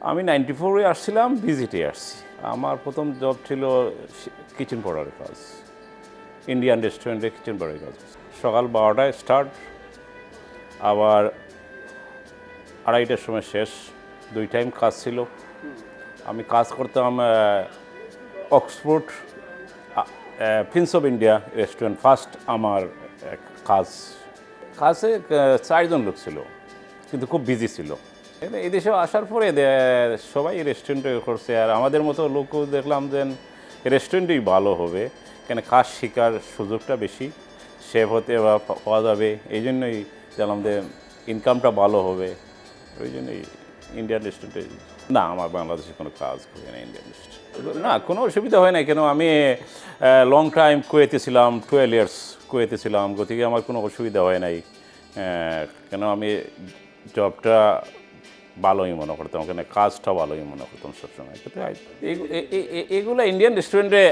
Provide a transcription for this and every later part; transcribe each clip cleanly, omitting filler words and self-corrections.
আমি 94-এ আসছিলাম, ভিজিটে আসছি। আমার প্রথম জব ছিল কিচেন পড়ার কাজ, ইন্ডিয়ান রেস্টুরেন্টে কিচেন পড়ার কাজ। সকাল 12টায় স্টার্ট, আবার 2:30টার সময় শেষ। 2 টাইম কাজ ছিল। আমি কাজ করতাম Oxford Prince of India restaurant. First আমার কাজ কাজে 4 জন লোক ছিল, কিন্তু খুব বিজি ছিল। এই দেশে আসার পরে সবাই রেস্টুরেন্টে করছে, আর আমাদের মতো লোকও দেখলাম যে রেস্টুরেন্টেই ভালো হবে, কেন কাজ শেখার সুযোগটা বেশি, সেভ হতে পাওয়া যাবে। এই জন্যই দেখলাম যে ইনকামটা ভালো হবে, ওই জন্যই ইন্ডিয়ান রেস্টুরেন্টে। না, আমার বাংলাদেশে কোনো কাজ করি না ইন্ডিয়ান রেস্টুরেন্ট। না, কোনো অসুবিধা হয় না, কেন আমি লং টাইম কুয়েতে ছিলাম, 12 ইয়ার্স কুয়েতে ছিলাম, গতিকে আমার কোনো অসুবিধা হয় নাই। কেন আমি জবটা ভালোই মনে করতাম, ওখানে কাজটা ভালোই মনে করতাম সবসময়। কিন্তু এগুলো ইন্ডিয়ান রেস্টুরেন্টে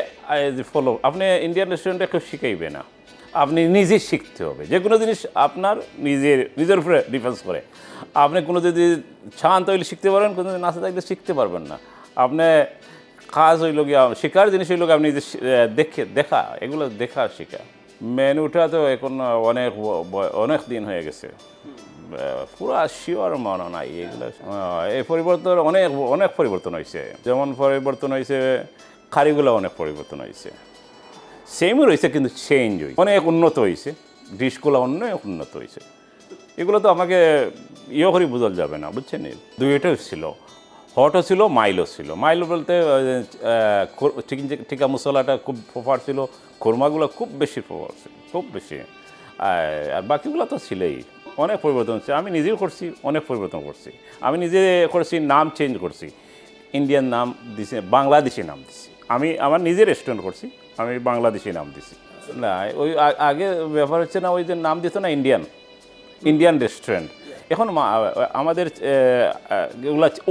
ফলো, আপনি ইন্ডিয়ান রেস্টুরেন্টে কেউ শিখাইবে না, আপনি নিজে শিখতে হবে। যে কোনো জিনিস আপনার নিজের উপরে ডিফেন্স করে। আপনি কোনো যদি চান তাহলে শিখতে পারবেন, কোনো যদি না থাকলে শিখতে পারবেন না। আপনি কাজ হইল গিয়ে শেখার জিনিস হইল গিয়ে আপনি যে দেখা, এগুলো দেখা শেখা। মেনুটা তো এখন অনেক দিন হয়ে গেছে, পুরা শিওর মনে নাই এগুলো। এই পরিবর্তন অনেক অনেক পরিবর্তন হয়েছে। যেমন পরিবর্তন হয়েছে, কারিগুলো অনেক পরিবর্তন হয়েছে। সেমই রয়েছে, কিন্তু চেঞ্জ হয়েছে, অনেক উন্নত হয়েছে, ডিশগুলো অনেক উন্নত হয়েছে। এগুলো তো আমাকে করে বোঝা যাবে না, বুঝছেন? দুইটাই ছিল, হটও ছিল, মাইলও ছিল। মাইলো বলতে চিকেন টিকা মশলাটা খুব প্রপার ছিল, কোরমাগুলো খুব বেশি প্রপার ছিল, খুব বেশি। আর বাকিগুলো তো ছিলই। অনেক পরিবর্তন হচ্ছে, আমি নিজেও করছি, অনেক পরিবর্তন করছি। আমি নিজে করছি, নাম চেঞ্জ করছি, ইন্ডিয়ান নাম দিছি, বাংলাদেশি নাম দিছি। আমি আমার নিজের রেস্টুরেন্ট করছি, আমি বাংলাদেশি নাম দিছি। না, ওই আগে ব্যাপার হচ্ছে না, ওই যে নাম দিত না ইন্ডিয়ান রেস্টুরেন্ট, এখন আমাদের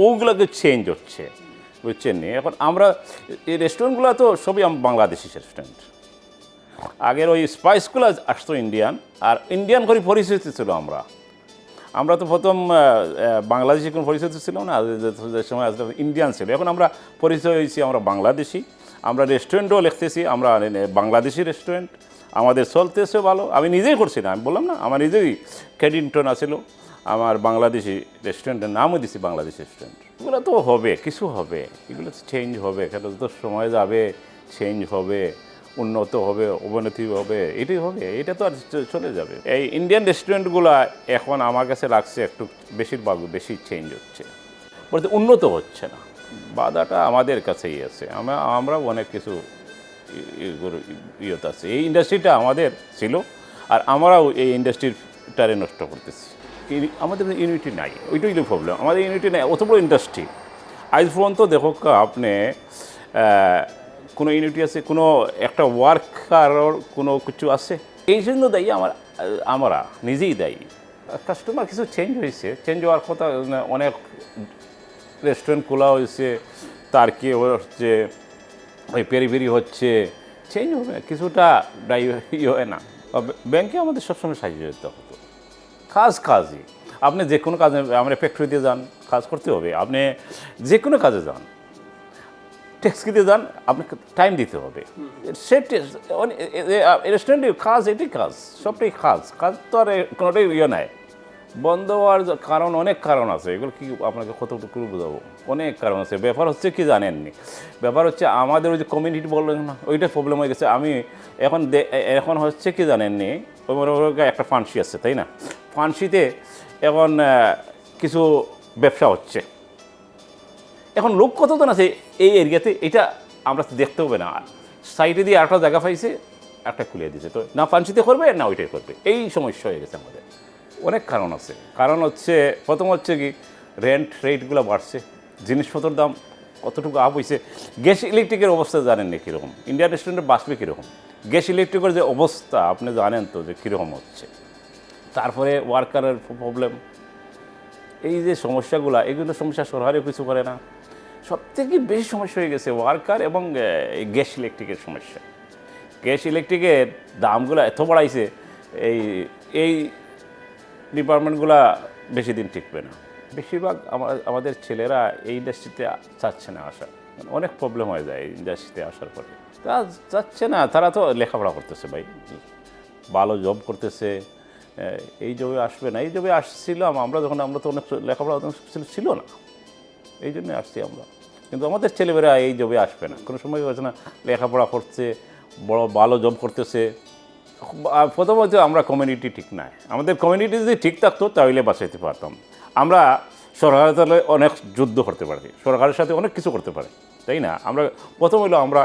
ওগুলোকে চেঞ্জ হচ্ছে, বুঝছেন? এখন আমরা এই রেস্টুরেন্টগুলো তো সবই বাংলাদেশি রেস্টুরেন্ট। আগের ওই স্পাইসগুলো আসতো ইন্ডিয়ান, আর ইন্ডিয়ান করে পরিচিতি ছিল। আমরা তো প্রথম বাংলাদেশি কোনো পরিচিতি ছিল না, যে সময় আসলে ইন্ডিয়ান ছিল। এখন আমরা পরিচয় হয়েছি, আমরা বাংলাদেশি। আমরা রেস্টুরেন্টও লিখতেছি, আমরা বাংলাদেশি রেস্টুরেন্ট, আমাদের চলতেছে ভালো। আমি নিজেই করছি না, আমি বললাম না, আমার নিজেই ক্যাডিংটন আছিল, আমার বাংলাদেশি রেস্টুরেন্টের নামও দিছি বাংলাদেশি রেস্টুরেন্ট। এগুলো তো হবে, কিছু হবে, এগুলো চেঞ্জ হবে, কেন তো সময় যাবে, চেঞ্জ হবে, উন্নত হবে, অবনতি হবে, এটাই হবে, এটা তো আর চলে যাবে। এই ইন্ডিয়ান রেস্টুরেন্টগুলো এখন আমার কাছে লাগছে একটু বেশিরভাগ বেশি চেঞ্জ হচ্ছে, বলতে উন্নত হচ্ছে না। বাধাটা আমাদের কাছেই আছে, আমরাও অনেক কিছু ইয়েতে আছে। এই ইন্ডাস্ট্রিটা আমাদের ছিল, আর আমরাও এই ইন্ডাস্ট্রিটারে নষ্ট করতেছি। আমাদের ইউনিটি নাই, ওইটাই প্রবলেম। আমাদের ইউনিটি নাই, অত বড় ইন্ডাস্ট্রি। আজ পর্যন্ত দেখো আপনি কোনো ইউনিটি আছে, কোনো একটা ওয়ার্কার কোনো কিছু আছে? এই জন্য দায়ী আমরা নিজেই দায়ী। কাস্টমার কিছু চেঞ্জ হয়েছে, চেঞ্জ হওয়ার কথা। অনেক রেস্টুরেন্ট খোলা হয়েছে, তার কি হচ্ছে, ওই পেরি হচ্ছে, চেঞ্জ হবে, কিছুটা হয় না। ব্যাংকে আমাদের সবসময় সাহায্য দিতে হতো, কাজই। আপনি যে কোনো কাজে, আমরা ফ্যাক্টরিতে যান, কাজ করতে হবে। আপনি যে কোনো কাজে যান, ট্যাক্স দিতে যান, আপনাকে টাইম দিতে হবে। সে রেস্টুরেন্টের কাজ, এটাই কাজ, সবটাই কাজ তো আর কোনোটাই নাই। বন্ধ হওয়ার কারণ, অনেক কারণ আছে, এগুলো কি আপনাকে কতটুকু বোঝাবো, অনেক কারণ আছে। ব্যাপার হচ্ছে কি জানেননি, ব্যাপার হচ্ছে আমাদের ওই যে কমিউনিটি বললেন না, ওইটা প্রবলেম হয়ে গেছে। আমি এখন হচ্ছে কি জানেননি, ওই একটা ফান্সি আছে, তাই না? ফান্সিতে এখন কিছু ব্যবসা হচ্ছে। এখন লোক কতজন আছে এই এরিয়াতে, এটা আমরা দেখতে হবে না। সাইডে দিয়ে একটা জায়গা পাইছে, একটা খুলে দিয়েছে, তো না ফান্সিতে করবে না ওইটাই করবে। এই সমস্যা হয়ে গেছে আমাদের। অনেক কারণ আছে। কারণ হচ্ছে, প্রথম হচ্ছে কি, রেটগুলো বাড়ছে, জিনিসপত্রের দাম কতটুকু আপ হয়েছে। গ্যাস ইলেকট্রিকের অবস্থা জানেননি কীরকম, ইন্ডিয়ান রেস্টুরেন্টে বাঁচবে কীরকম। গ্যাস ইলেকট্রিকের যে অবস্থা আপনি জানেন তো যে কীরকম হচ্ছে। তারপরে ওয়ার্কারের প্রবলেম, এই যে সমস্যাগুলো, এগুলো সমস্যা সরকারও কিছু করে না। সবথেকে বেশি সমস্যা হয়ে গেছে ওয়ার্কার এবং গ্যাস ইলেকট্রিকের সমস্যা। গ্যাস ইলেকট্রিকের দামগুলো এত বাড়াইছে, এই ডিপার্টমেন্টগুলো বেশি দিন টিকবে না। বেশিরভাগ আমাদের ছেলেরা এই ইন্ডাস্ট্রিতে চাচ্ছে না আসা, অনেক প্রবলেম হয়ে যায় এই ইন্ডাস্ট্রিতে আসার পরে। তা চাচ্ছে না, তারা তো লেখাপড়া করতেছে ভাই, ভালো জব করতেছে, এই জবে আসবে না। এই জবে আসছিলাম আমরা যখন, আমরা তো অনেক লেখাপড়া ছিল না, এই জন্যে আসছি আমরা। কিন্তু আমাদের ছেলেমেয়েরা এই জবে আসবে না, কোনো সময় হচ্ছে না, লেখাপড়া করছে, বড় ভালো জব করতেছে। প্রথমত আমরা কমিউনিটি ঠিক নাই, আমাদের কমিউনিটি যদি ঠিক থাকতো তাহলে বাঁচাইতে পারতাম। আমরা সরকারের তাহলে অনেক যুদ্ধ করতে পারি, সরকারের সাথে অনেক কিছু করতে পারি, তাই না? আমরা প্রথম হলো আমরা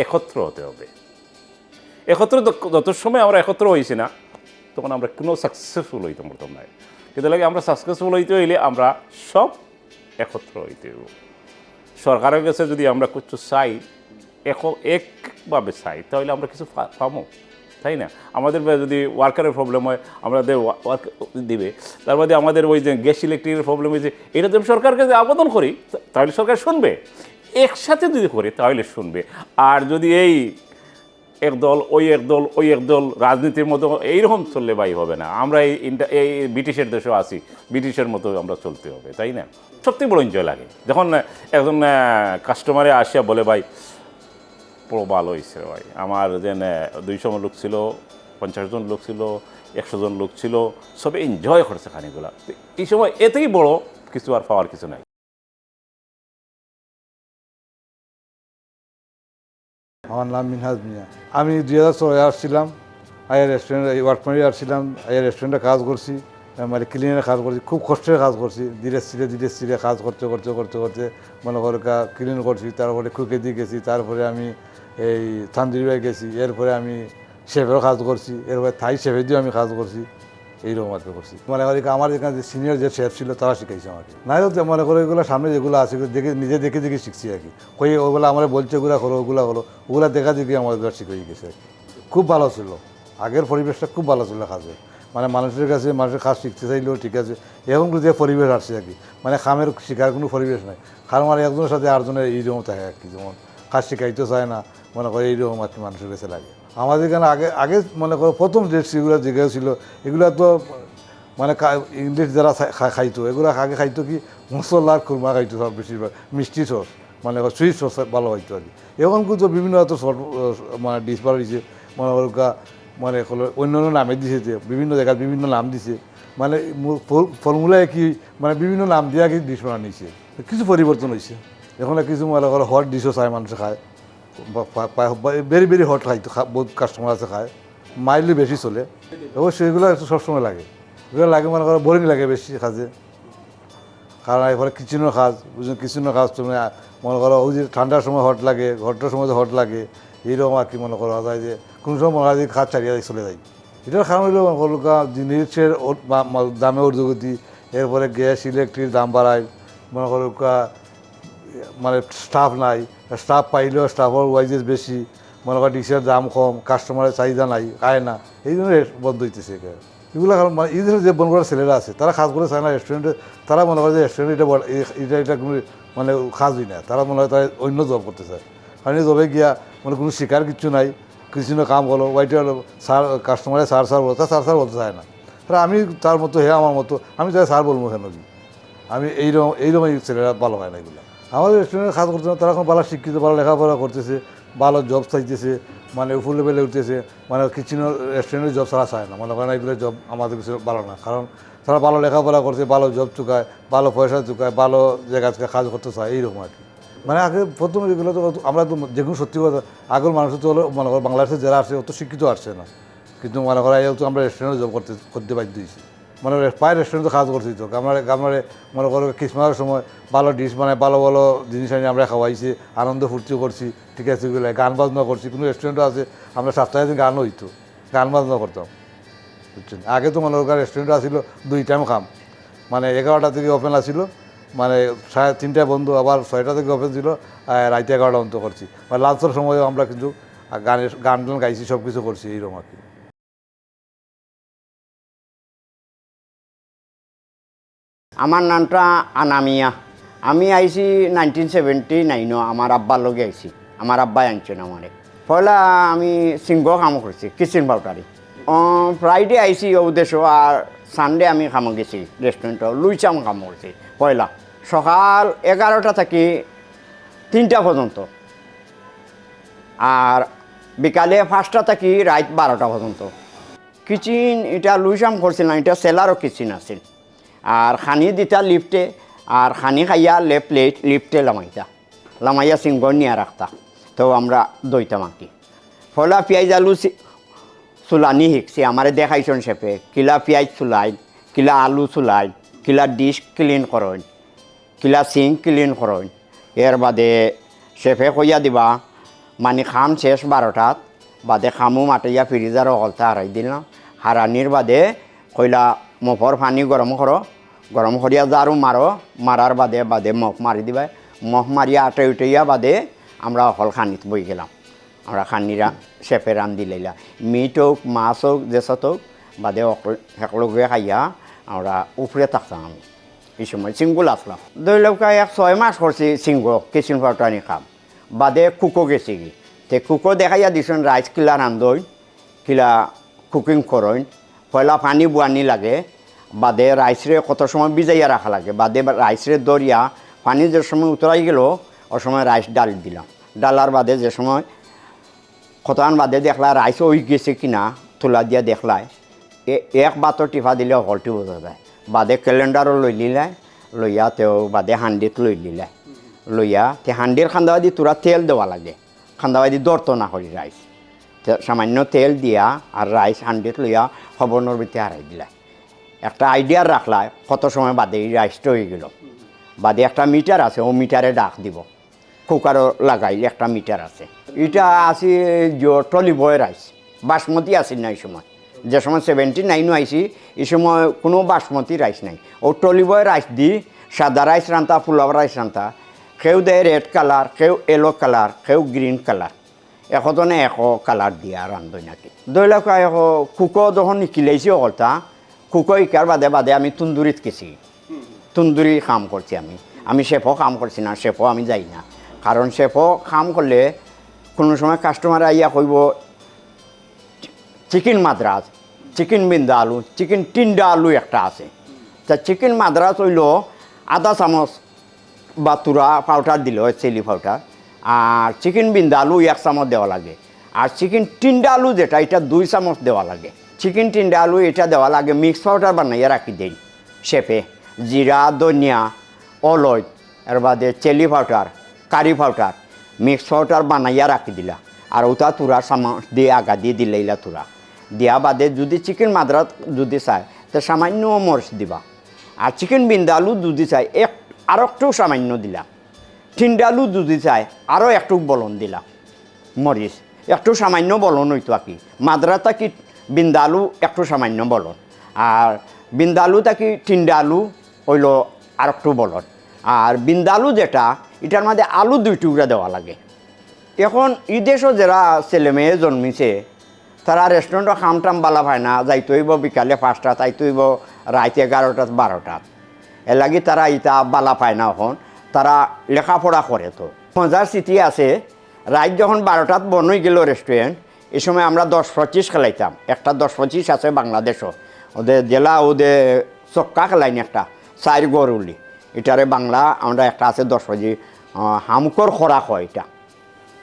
একত্র হতে হবে। একত্র যত সময় আমরা একত্র হয়েছি না, তখন আমরা কোনো সাকসেসফুল হইতে পারতাম না। কিন্তু লাগে আমরা সাকসেসফুল হইতে হইলে আমরা সব একত্র হইতে হইব। সরকারের কাছে যদি আমরা কিছু চাই, একভাবে চাই, তাহলে আমরা কিছু পাবো, তাই না? আমাদের যদি ওয়ার্কারের প্রবলেম হয়, আমাদের ওয়ার্ক দিবে। তার মধ্যে আমাদের ওই যে গ্যাস ইলেকট্রিকের প্রবলেম হয়েছে, এটা যদি সরকারকে আবেদন করি তাহলে সরকার শুনবে। একসাথে যদি করি তাহলে শুনবে। আর যদি এই একদল ওই একদল ওই একদল রাজনীতির মতো এইরকম চললে ভাই হবে না। আমরা এই ব্রিটিশের দেশেও আছি, ব্রিটিশের মতো আমরা চলতে হবে, তাই না? সবথেকে বড় এনজয় লাগে যখন একজন কাস্টমারে আসিয়া বলে, ভাই পুরো ভালো হয়েছে ভাই, আমার যে 200 লোক ছিল, 50 জন লোক ছিল, 100 জন লোক ছিল, সবে এনজয় করছে খানিগুলা। এই সময় এতেই বড় কিছু আর পাওয়ার কিছু নাই। আমার নাম মিনহাজ মিয়া। আমি 2006 আসছিলাম, আইয়ার রেস্টুরেন্টে ওয়ার্ক পয়েন্টে আসছিলাম, আইয়ার রেস্টুরেন্টে কাজ করছি, মানে ক্লিনারে কাজ করছি, খুব কষ্টের কাজ করছি। ধীরে ধীরে কাজ করতে মনে করো ক্লিন করছি, তারপরে কুকে দিয়ে গেছি, তারপরে আমি এই তান্দুরি গেছি, এরপরে আমি শেফেরও কাজ করছি, এরপরে থাই শেফে দিয়েও আমি কাজ করছি। এইরকম আর কি করছি। মনে করি আমার এখানে যে সিনিয়র যে শেফ ছিল তারা শিখাইছে আমাকে। নাই তো মনে করো এগুলো সামনে যেগুলো আছে দেখে দেখে শিখছি আর কি। ওগুলো আমার বলছে ওগুলো করো, ওগুলো দেখা দেখি আমার শিখে গেছে আর কি। খুব ভালো ছিল, আগের পরিবেশটা খুব ভালো ছিল কাজে। মানে মানুষের কাছে মানুষের কাজ শিখতে চাইলেও ঠিক আছে, এখন যে পরিবেশ আসছে আর কি, মানে খামের শিখার কোনো পরিবেশ নাই। কারণ মানে একজনের সাথে আরেকজনের এইরকম থাকে আর কি, যেমন কাজ শিখাইতে চায় না, মনে করে এইরকম আর কি মানুষের কাছে লাগে। আমাদের এখানে আগে মনে করো প্রথম যে যেগুলো যেগুলো ছিল, এগুলো তো মানে ইংলিশ যারা খাইতো, এগুলো আগে খাইতো কি মশলার খুরমা খাইতো, সব বেশিরভাগ মিষ্টি সস, মানে সুইট সস ভালো হইতো আর কি। এখন কিন্তু বিভিন্ন এত মানে ডিশ বার হয়েছে, মনে করো মানে অন্য অন্য নামে দিছে, যে বিভিন্ন জায়গায় বিভিন্ন নাম দিছে, মানে ফর্মুলায় কি মানে বিভিন্ন নাম দিয়ে কি ডিশ বানা নিয়েছে, কিছু পরিবর্তন হয়েছে। এখন কিছু মনে করো হট ডিশও চায়, মানুষে খায়, ভেরি ভেরি হট খাইতো, বহুত কাস্টমার আছে খায়, মাইলি বেশি চলে। অবশ্যই এগুলো একটু সবসময় লাগে, এগুলো লাগে মনে করো বোরিং লাগে বেশি কাজে। কারণ এরপরে কিচেনের কাজ, বুঝলেন, কিচেনের কাজ তুমি মনে করো ওই যে ঠান্ডার সময় হট লাগে, ঘরটার সময় হট লাগে, এইরকম আর কি মনে করা যায় যে কোন সময় মনে হয় যে কাজ চালিয়ে চলে যায়। এটার কারণ হলো জিনিসের দামে ঊর্ধ্বগতি, এরপরে গ্যাস ইলেকট্রিক দাম বাড়ায়, মনে করো মানে স্টাফ নাই, স্টাফ পাইলেও স্টাফের ওয়াইজেস বেশি, মনে করো ডিশের দাম কম, কাস্টমারের চাহিদা নাই, আয় না, এই জন্য বন্ধ হইতেছে। এগুলো কারণ মানে এই ধরনের যে বন করার ছেলেরা আছে তারা কাজ করে চায় না রেস্টুরেন্টে, তারা মনে করে যে রেস্টুরেন্টে এটা কোনো মানে কাজই না, তারা মনে হয় তারা অন্য জব করতে চায়। কারণ এই জবে গিয়া মানে কোনো শিকার কিচ্ছু নাই, কিছু না কাম হলো ওয়াইটে হলো, স্যার কাস্টমারে স্যার বলো, স্যার বলতে চায় না। তারা আমি তার মতো আমার মতো, আমি তাই স্যার বলবো কেন কি, আমি এইরকম ছেলেরা ভালো হয় না এগুলো। আমাদের রেস্টুরেন্টে কাজ করতে না, তারা এখন ভালো শিক্ষিত, ভালো লেখাপড়া করতেছে, ভালো জব চাইতেছে, মানে উপর লেভেলে উঠতেছে, মানে কিচেনের রেস্টুরেন্টের জব তারা চায় না, মনে করেন এগুলো জব আমাদের কিছু ভালো না। কারণ তারা ভালো লেখাপড়া করছে, ভালো জব চুকায়, ভালো পয়সা চুকায়, ভালো জায়গা থেকে কাজ করতে চায়, এইরকম আর কি। মানে আগে প্রথমে যেগুলো তো আমরা তো যেগুলো সত্যি কথা, আগের মানুষ তো হলো মনে করো বাংলাদেশে যারা আসছে অত শিক্ষিত আসছে না, কিন্তু মনে করা যেহেতু আমরা রেস্টুরেন্টে জব করতে বাধ্য হয়েছি, মানে প্রায় রেস্টুরেন্টে কাজ করছি। তো আমরা মনে করো ক্রিসমাসের সময় ভালো ডিশ মানে ভালো ভালো জিনিস আনি আমরা খাওয়াইছি, আনন্দ ফুর্তিও করছি, ঠিক আছে, এগুলো গান বাজনা করছি। কোনো রেস্টুরেন্টও আছে আমরা সপ্তাহে দিন গানও হইতো, গান বাজনা করতাম, বুঝছেন। আগে তো মনে করেন রেস্টুরেন্ট আসছিল 2 টাইম খাম, মানে 11টা থেকে ওপেন আসছিল, মানে 3:30 বন্ধ, আবার 6টা থেকে ওপেন ছিল, রাইতে 11টা অন্ত করছি। মানে লাঞ্চের সময়ও আমরা কিন্তু গান গাইছি, সব কিছু করছি, এইরকম আর কি। আমার নামটা আনামিয়া। আমি আইছি 1979 আমার আব্বার লগে আইছি, আমার আব্বাই আনছেন আমারে। পয়লা আমি সিংহ কাম করছি, কিচেন বাউটারি। ফ্রাইডে আইছি ও দেশ, আর সানডে আমি কাম গেছি রেস্টুরেন্ট লুইচাম কাম করছি, পয়লা সকাল 11টা থেকে 3টা পর্যন্ত, আর বিকালে 5টা থেকে রাত 12টা পর্যন্ত। কিচেন এটা লুইসাম করছিলাম, এটা সেলারও কিচেন আছিল। আর খানি দিতা লিফটে, আর খানি খাইয়া প্লেট লিফটে লামাইয়া সিঙ্গর নিয়ে রাখতা। তো আমরা দইতাম আর কি। ফলা পেঁয়াজ আলু চুলানি শিখছি, আমারে দেখাইছেন শেফে কিলা পেঁয়াজ চুলাই, কিলা আলু চুলাই, কিলা ডিশ ক্লিন করেন, কিলা সিঙ্ক ক্লিন করেন। এর বাদে শেফে কইয়া দিবা মানে খাম শেষ 12টাত, বাদে খামু মাটিয়া ফ্রিজারও হলতা হারাই দিলাম। হারানির বাদে কইলা মফর পানি গরম করো, গরম করিয়া জারু মারো, মারার বাদে বাদে মফ মারি দিবা। মফ মারিয়া আটে উঠাইয়া বাদে আমরা অকল খানিত বই গেলাম। আমরা খানিরা শেফে রান্ধি লাইলা, মিট হোক মাছ হোক জেসত হোক, বাদে সকলকে খাইয়া আমরা উপরে থাকতাম। আমি এই সময় সিঙ্গুল আসলাম। ধরি লোক 6 মাস করছি সিঙ্গ কিচেন পাউটানি খাম। বাদে কুকো গেছি কি, তে কুকো দেখাইয়া দিছেন রাইস কিলা রান্ধই, কিলা কুকিং করইন। পয়লা পানি বুয়ানি লাগে, বাদে রাইসরে কত সময় ভিজাইয়া রাখা লাগে, বাদে রাইসরে দরিয়া পানি যে সময় উতরাই গেল ও সময় রাইস ডাল দিলাম। ডালার বাদে যে সময় কতক্ষণ বাদে দেখলা রাইস ওই গেছে কিনা তোলা দিয়া দেখলায়, এক বাতো টিফা দিলে হলটি বোঝা যায়। বাদে ক্যালেন্ডারও লই লিলাই, লইয়া তেও বাদে হান্ডিত লই লিলাই, লইয়া তে হান্ডির খান্দাবাদি তোরা তেল দেওয়া লাগে, খান্দাবাদি দরতো না করি রাইস। সামান্য তেল দিয়া আর রাইস হান্ডিত লইয়া হবনের ভিতরে হারাই দিলাই। একটা আইডিয়া রাখলায় কত সময় বাদে এই রাইসটা হয়ে গেল। বাদে একটা মিটার আছে, ও মিটারে ডাক দিব, কুকারও লাগাইলে একটা মিটার আছে। এটা আসি ট্রলি বয় রাইস, বাসমতি আসিল না এই সময়। যে সময় 79 আইসি এই সময় কোনো বাসমতি রাইস নাই। ও ট্রলি বয় রাইস দি সাদা রাইস রান্তা, ফুলাও রাইস রান্তা। কেউ দেয় রেড কালার, কেউ ইয়েলো কালার, কেউ গ্রিন কালার, একজনে এক কালার দিয়া রান্ধই নাকি। দইলাক কুকো যখন শিকিলাইছি অকলতা, কুকো শিকার বাদে বাদে আমি তুন্দুরিত গেছি, তুন্দুরি কাম করছি। আমি শেফও কাম করছি না, শেফও আমি যাই না। কারণ শেফও কাম করলে কোনো সময় কাস্টমার আইয়া কইব চিকেন মাদ্রাজ, চিকেন বিন্দা আলু, চিকেন টিন্ডা আলু একটা আছে। তা চিকেন মাদ্রাজ হইল আধা চামচ বা তুরা পাউডার দিল, চিলি পাউডার। আর চিকেন বিন্দা আলু 1 চামচ দেওয়া লাগে। আর চিকেন টিন্ডা আলু যেটা, এটা 2 চামচ দেওয়া লাগে। চিকেন টিন্ডা আলু এটা দেওয়া লাগে, মিক্স পাউডার বানাইয়া রাখি দেই শেফে। জিরা, ধনিয়া, অলয়, এর বাদে chili powder, curry powder, mix powder বানাইয়া রাখি দিলা। আর ওটা তুরা চামচ দিয়ে আগা দিয়ে দিলাইলা তুরা দিয়া বাদে যদি চিকেন মাদ্রাত যদি চায় তো সামান্য মরিচ দিবা। আর চিকেন বিন্দা আলু যদি চাই আরও একটু সামান্য দিলা। টিন্ডা আলু যদি চাই আরও একটু বলন দিলা, মরিচ একটু সামান্য বলন হইতো আর কি। মাদ্রাতা কি বিন্দা আলু একটু সামান্য বলন, আর বিন্দা আলু থাকি টিন্ডা আলু হইল আর একটু বলন। আর বিন্দা আলু যেটা, এটার মধ্যে আলু 2 টুকরা দেওয়া লাগে। এখন এই দেশও যারা ছেলে মেয়ে জন্মিছে তারা রেস্টুরেন্টও খাম টাম বালা পায় না, যাইতে হইব বিকালে 5টা, তাইতে হইব রাত 11টা 12টাত। এর লাগি তারা ইটা বালা পায় না। এখন তারা লেখাপড়া করে। তো মজার স্মৃতি আছে, রাত যখন 12টাত বন হয়ে গেল রেস্টুরেন্ট, এই সময় আমরা 10-25 খেলাইতাম। একটা 10-25 আছে বাংলাদেশও, ওদের জেলা ওদের চক্কা খেলাইনি একটা 4 গরুলি, এটারে বাংলা আমরা একটা আছে 10-25 হামকর খোরাক হয়, এটা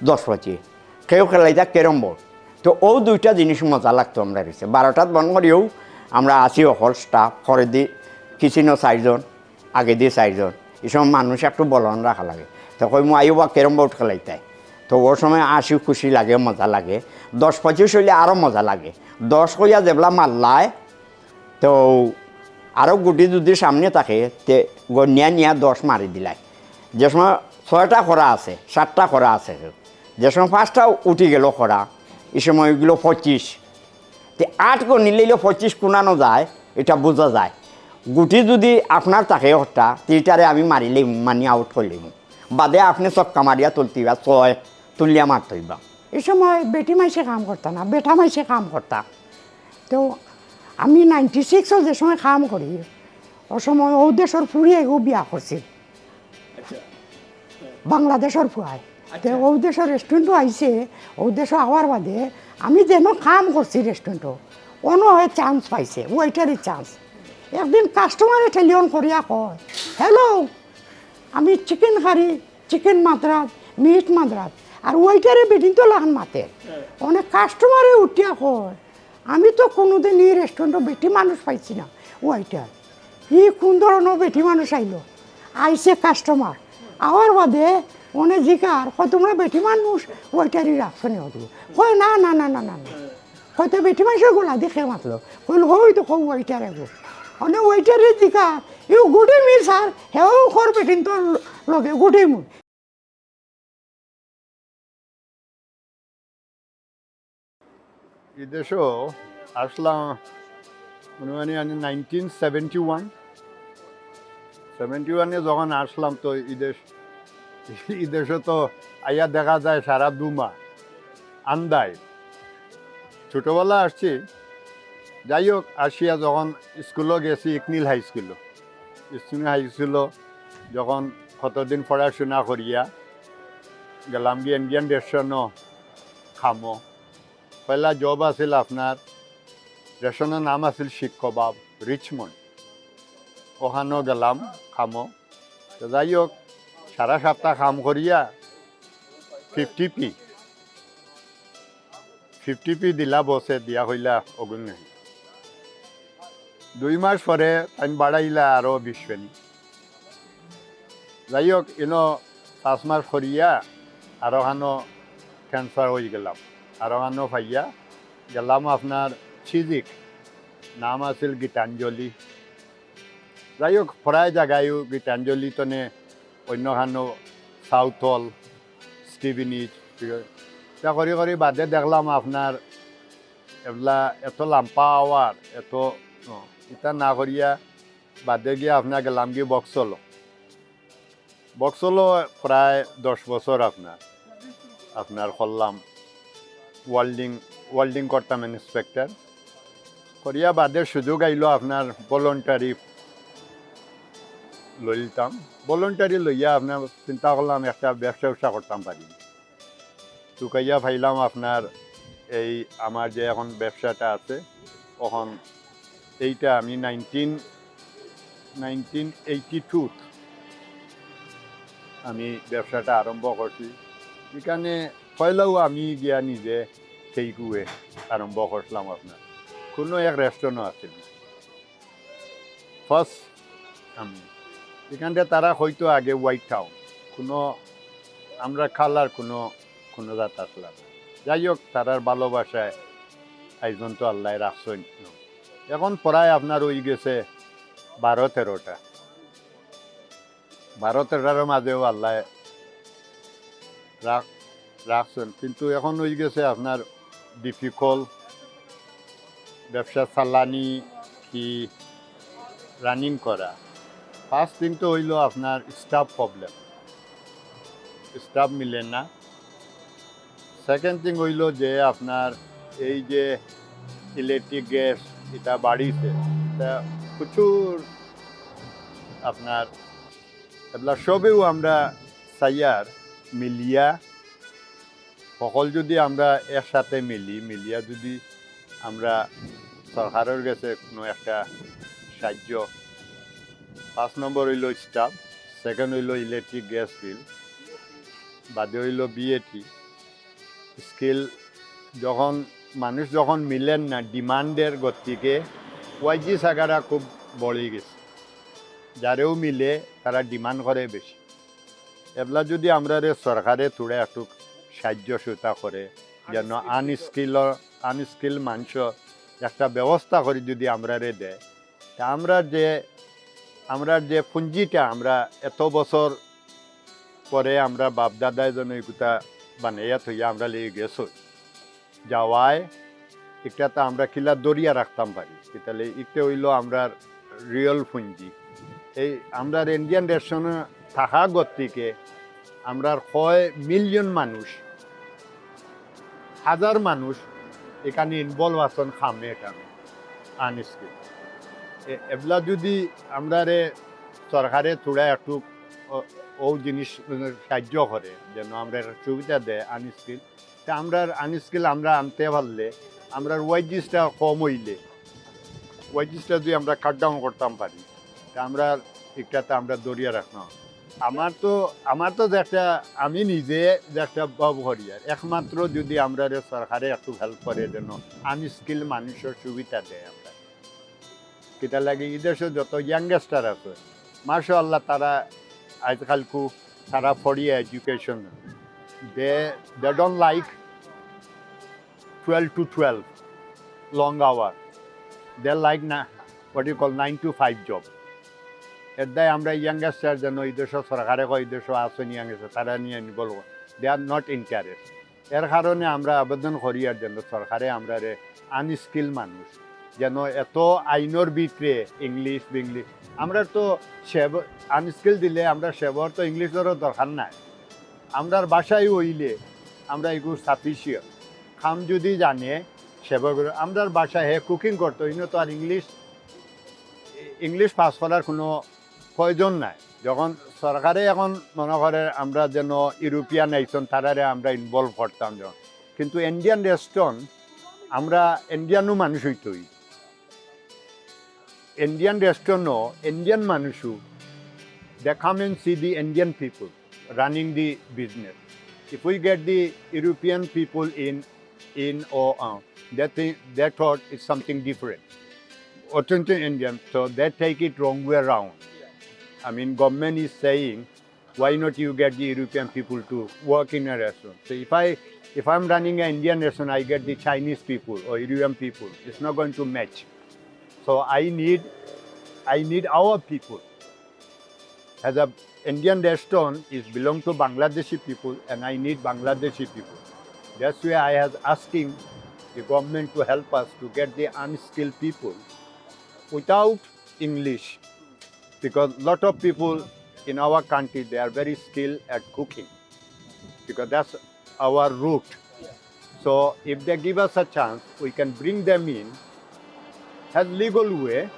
10-25। কেউ খেলাইতা ক্যারম বোর্ড। তো ও 2টা জিনিস মজা লাগতো আমরা রয়েছে। 12টাত বন করিও আমরা আসি অকল স্টাফ, পরে দি কিচেনও 4 জন, আগে দিয়ে 4 জন। এই সময় মানুষ একটু বলন রাখা লাগে। তো কই মো আইও বা ক্যারম বোর্ড খেলাইতাই। তো ওর সময় আসি খুশি লাগে, মজা লাগে। 10-25 হইলে আরও মজা লাগে। 10 কইয়া যেবলা মারলায় তো আরও গুটি যদি সামনে থাকে তে নিয়া 10 মারি দিলাই। যে সময় 6টা খরা আছে, 7টা খরা আছে, যে সময় 5টা উঠি গেল খরা, এই সময় ওইগুলো 25। তে 8 নিলেই 25 কোনানো যায়, এটা বোঝা যায়। গুটি যদি আপনার থাকে হঠটা, তিনটারে আমি মারিলে মানে আউট করলিম, বাদে আপনি চক্কা মারিয়া তুলতিবা, 6 তুলিয়া মারতইবা। এই সময় বেটি মাইসে কাম করতাম না, বেটা মাইসে কাম করতাম। তো আমি 96 যে সময় কাম করি, ও সময় ও দেশের ফুরিয়ে এগো বিয়া করছি, বাংলাদেশের ফুয়ায়। তো ও দেশের রেস্টুরেন্টও আইসে, ও দেশে আওয়ার বাদে আমি যেন কাম করছি রেস্টুরেন্টও, অন্য হয়ে চান্স পাইছে, ওইটারই চান্স। একদিন কাস্টমারে টেলিফোন করিয়া কয় হ্যালো আমি চিকেন কারি চিকেন মাদ্রাত মিট মাদ্রাত আর ওইটারে বেটিন তো লাগান মাতে অনেক কাস্টমারে উঠিয়া কয় আমি তো কোনোদিন এই রেস্টুরেন্টে বেটি মানুষ পাইছি না ওইটার কোন ধরনের বেটি মানুষ আইলো আইসে কাস্টমার আওয়ার বাদে অনেক জিকার কয় তোমরা বেটি মানুষ ওইটারই রাখছো নি হতো কয় না না না না না না হয়তো বেটি মানুষের গোলা দেখে মাতলো কইল হয়তো কৌ ওইটারে গো অনেক ওইটারে জিকার গুডি মি স্যার হেও খর বেটিন তো লগে গুডি মুই বিদেশও আসলাম মানে 1971 যখন আসলাম তো দেশে তো আইয়া দেখা যায় সারা 2 মাস আন্দায় ছোটোবেলা আসছি যাই হোক আসিয়া যখন স্কুলও গেছি ইকনিল হাই স্কুলও যখন কতদিন পড়াশোনা করিয়া গেলাম গিয়ে ইন্ডিয়ান রেস্টুরেন্টও খামো পয়লা জব আছিল আপনার রেশনের নাম আছিল শিখ কবাব রিচমন্ড ওখানেও গেলাম খামো তো যাই হোক সারা সপ্তাহ কাম করিয়া 50p দিলা বসে দিয়া হইলা অগুন নাই 2 মাস পরে টাইম বাড়াইলা আরও 20 পেনি যাই হোক 5 মাস করিয়া আরো খানো ট্রান্সফার হয়ে গেলাম আরো খানো পাইয়া গেলাম আপনার চিজিক নাম আছিল গীতাঞ্জলি যাই হোক প্রায় জায়গায়ও গীতাঞ্জলি তনে অন্য খানো সাউথ হল স্টিভিনিজ তা করি করি বাদে দেখলাম আপনার এগুলা এত লাম্পা আওয়ার এত এটা না করিয়া বাদে গিয়ে আপনার গেলাম গিয়ে বক্সলো প্রায় 10 বছর আপনার করলাম ওয়েল্ডিং করতাম ইন্সপেক্টর করিয়া বাদে সুযোগ আইলো আপনার ভলেন্টারি লইতাম ভলেন্টারি লইয়া আপনার চিন্তা করলাম একটা ব্যবসা করতাম পারি চুকাইয়া ফাইলাম আপনার এই আমার যে এখন ব্যবসাটা আছে তখন এইটা আমি 1982 আমি ব্যবসাটা আরম্ভ করছি এখানে পয়লাও আমি গিয়া নিজে সেই কুয়ে আরম্ভ করলাম আপনার কোনো এক রেস্টুরেন্টও আছে ফার্স্ট আমি এখানটা তারা হয়তো আগে হোয়াইট টাউন কোনো আমরা খালার কোনো জাত আসলাম যাই হোক তারার ভালোবাসায় আইজন তো আল্লাহ রাখছেন এখন প্রায় আপনার ওই গেছে 12-13টার মাঝেও আল্লাহ রাখছেন কিন্তু এখন ওই গেছে আপনার ডিফিকাল্ট ব্যবসা চালানি কি রানিং করা ফার্স্ট থিং তো হইল আপনার স্টাফ প্রবলেম স্টাফ মিলে না সেকেন্ড থিং হইল যে আপনার এই যে ইলেকট্রিক গ্যাস এটা বাড়িছে এটা প্রচুর আপনার এগুলা সবেও আমরা চাইয়ার মিলিয়া সকল যদি আমরা একসাথে মিলিয়া যদি আমরা সরকারের কাছে কোনো একটা সাহায্য 5 নম্বর হইল স্টাফ সেকেন্ড হইল ইলেকট্রিক গ্যাস বিল বাদে হইল বিএটি স্কিল মানুষ যখন মিলেন না ডিমান্ডের গতিকে ওয়াইজি সাগারা খুব বড়ে গেছে যারেও মিলে তারা ডিমান্ড করে বেশি এগুলা যদি আমরা সরকারে থোড়া একটু সাহায্য সুতা করে যেন আনস্কিল মানুষ একটা ব্যবস্থা করে যদি আমরা দেয় তা আমরা যে পুঁজিটা আমরা এত বছর পরে আমরা বাপদাদায় যেন এগুলা বানাইয়া থইয়া আমরা লেগে গেছো যাওয়ায় একটা তো আমরা কিলা দরিয়া রাখতাম পারি তাহলে এটা হইল আমরা রিয়েল পুঁজি এই আমরা ইন্ডিয়ান রেস্টুরেন্টে থাকা গতিকে আমরা 1 মিলিয়ন মানুষ 1000 মানুষ এখানে ইনভলভ আছেন খামে এখানে আনস্কিল এগুলা যদি আমরা সরকারে থোড়া একটু ও জিনিস সাহায্য করে যেন আমরা সুবিধা দেয় আনস্কিল তা আমরা আনস্কিল আমরা আনতে পারলে আমরা ওয়াইজিসটা কম হইলে ওয়াইজিসটা যদি আমরা কাট ডাউন করতাম পারি তা আমরা এটাতে আমরা দরিয়া রাখলাম আমার তো যে একটা আমি নিজে যে একটা ব্যবহারিয়ার একমাত্র যদি আমরা সরকারে একটু হেল্প করে যেন আনস্কিল মানুষের সুবিধা দেয় আমরা কিতা লাগে এদেশে যত ইয়াংস্টার আছে মাশাআল্লাহ তারা আজকালকু তারা ফরিয়া education they don't like 12 to 12 long hour they like what you call 9 to 5 job এর দায় আমরা ইয়াংস্টার যেন এই দেশ সরকারে এই দেশ আসেন ইয়াংস্টার তারা নিয়ে বলবো দে আর নট ইন্টারেস্ট এর কারণে আমরা আবেদন করি আর জন্য সরকারে আমরা রে আনস্কিল মানুষ যেন এত আইনের ভিতরে ইংলিশ বিংলিশ আমরা তো আনস্কিল দিলে আমরা সেবর তো ইংলিশেরও দরকার নাই আমরার বাসায় হইলে আমরা এগুলো সাফিসিয়েন্ট খাম যদি জানে সেবা করে আমরার বাসায় কুকিং করতো ইনো তো আর ইংলিশ পাস করার কোনো প্রয়োজন নাই যখন সরকারে এখন মনে করে আমরা যেন ইউরোপিয়ান আইসন তারারে আমরা ইনভলভ করতাম যখন কিন্তু ইন্ডিয়ান রেস্টুরেন্ট আমরা ইন্ডিয়ানও মানুষ হইতই ইন্ডিয়ান রেস্টুরেন্টও ইন্ডিয়ান মানুষও they come and see the Indian people running the business. If we get the European people in or they thought it's something different. Authentic Indian, so they take it wrong way around. I mean, government is saying, why not you get the European people to work in a restaurant? So if I'm running an Indian restaurant, I get the Chinese people or European people. It's not going to match. So I need our people. As a Indian restaurant is belong to Bangladeshi people and I need Bangladeshi people. That's why I was asking the government to help us to get the unskilled people without English. Because lot of people in our country, they are very skilled at cooking. Because that's our root. So if they give us a chance, we can bring them in as legal way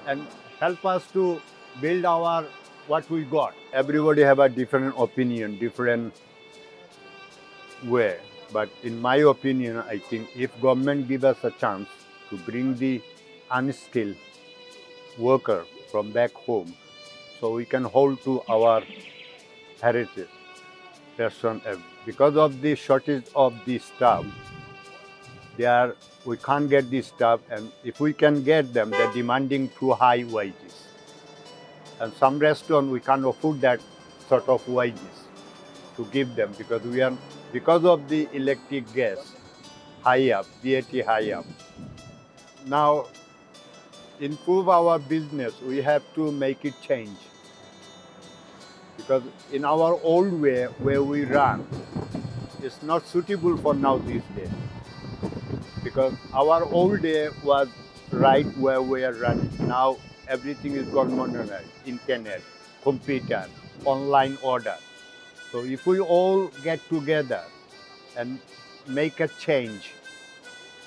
and help us to build our what we got. Everybody have a different opinion, different way. But in my opinion, I think if government give us a chance to bring the unskilled worker from back home, so we can hold to our heritage restaurant. Because of the shortage of the staff, we can't get the staff, and if we can get them, they're demanding too high wages. And some restaurant we can't afford that sort of wages to give them because of the electric gas high up, VAT high up. Now, improve our business, we have to make it change. Because in our old way where we run, it's not suitable for now these days. Because our old day was right where we are running. Now everything is gone modernized, internet, computer, online order. So if we all get together and make a change,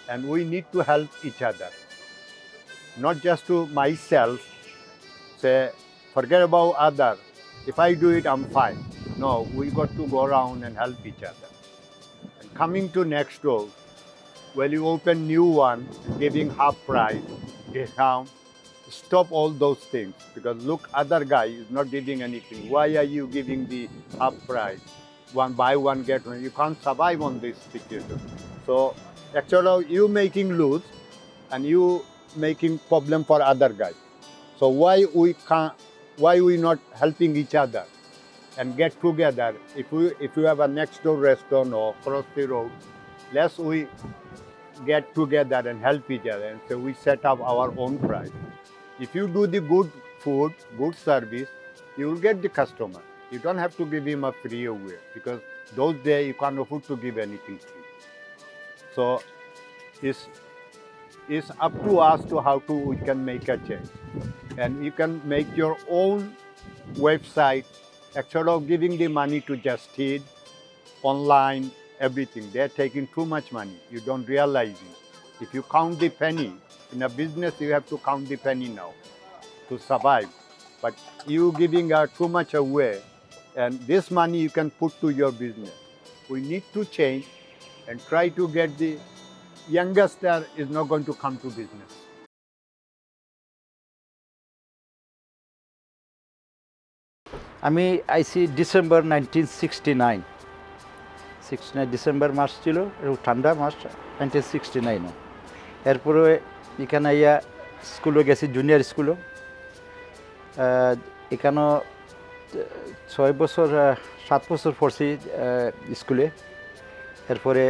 and we need to help each other, not just to myself, say, forget about other. If I do it, I'm fine. No, we got to go around and help each other. And coming to next door, when you open new one, giving half price, discount, stop all those things because look, other guy is not giving anything. Why are you giving the half price? One buy one get one. You can't survive on this situation. So actually you making lose and you making problem for other guy. So why we not helping each other and get together? If you have a next door restaurant or cross the road, let's we get together and help each other and so we set up our own price. If you do the good food, good service, you will get the customer. You don't have to give him a free away because those days you can't afford to give anything free. So it's up to us to how to we can make a change. And you can make your own website. Instead of giving the money to Just Eat, online, everything, they're taking too much money. You don't realize it. If you count the penny, in a business, you have to count the penny now to survive. But you giving too much away, and this money you can put to your business. We need to change and try to get the youngster is not going to come to business. আমি আইসি December 1969 December মাস ছিল, ঠান্ডা মাস 1969। এরপরে এখানে আইয়া স্কুলে গেছি, junior স্কুলও। এখানেও 7 বছর পড়ছি স্কুলে। এরপরে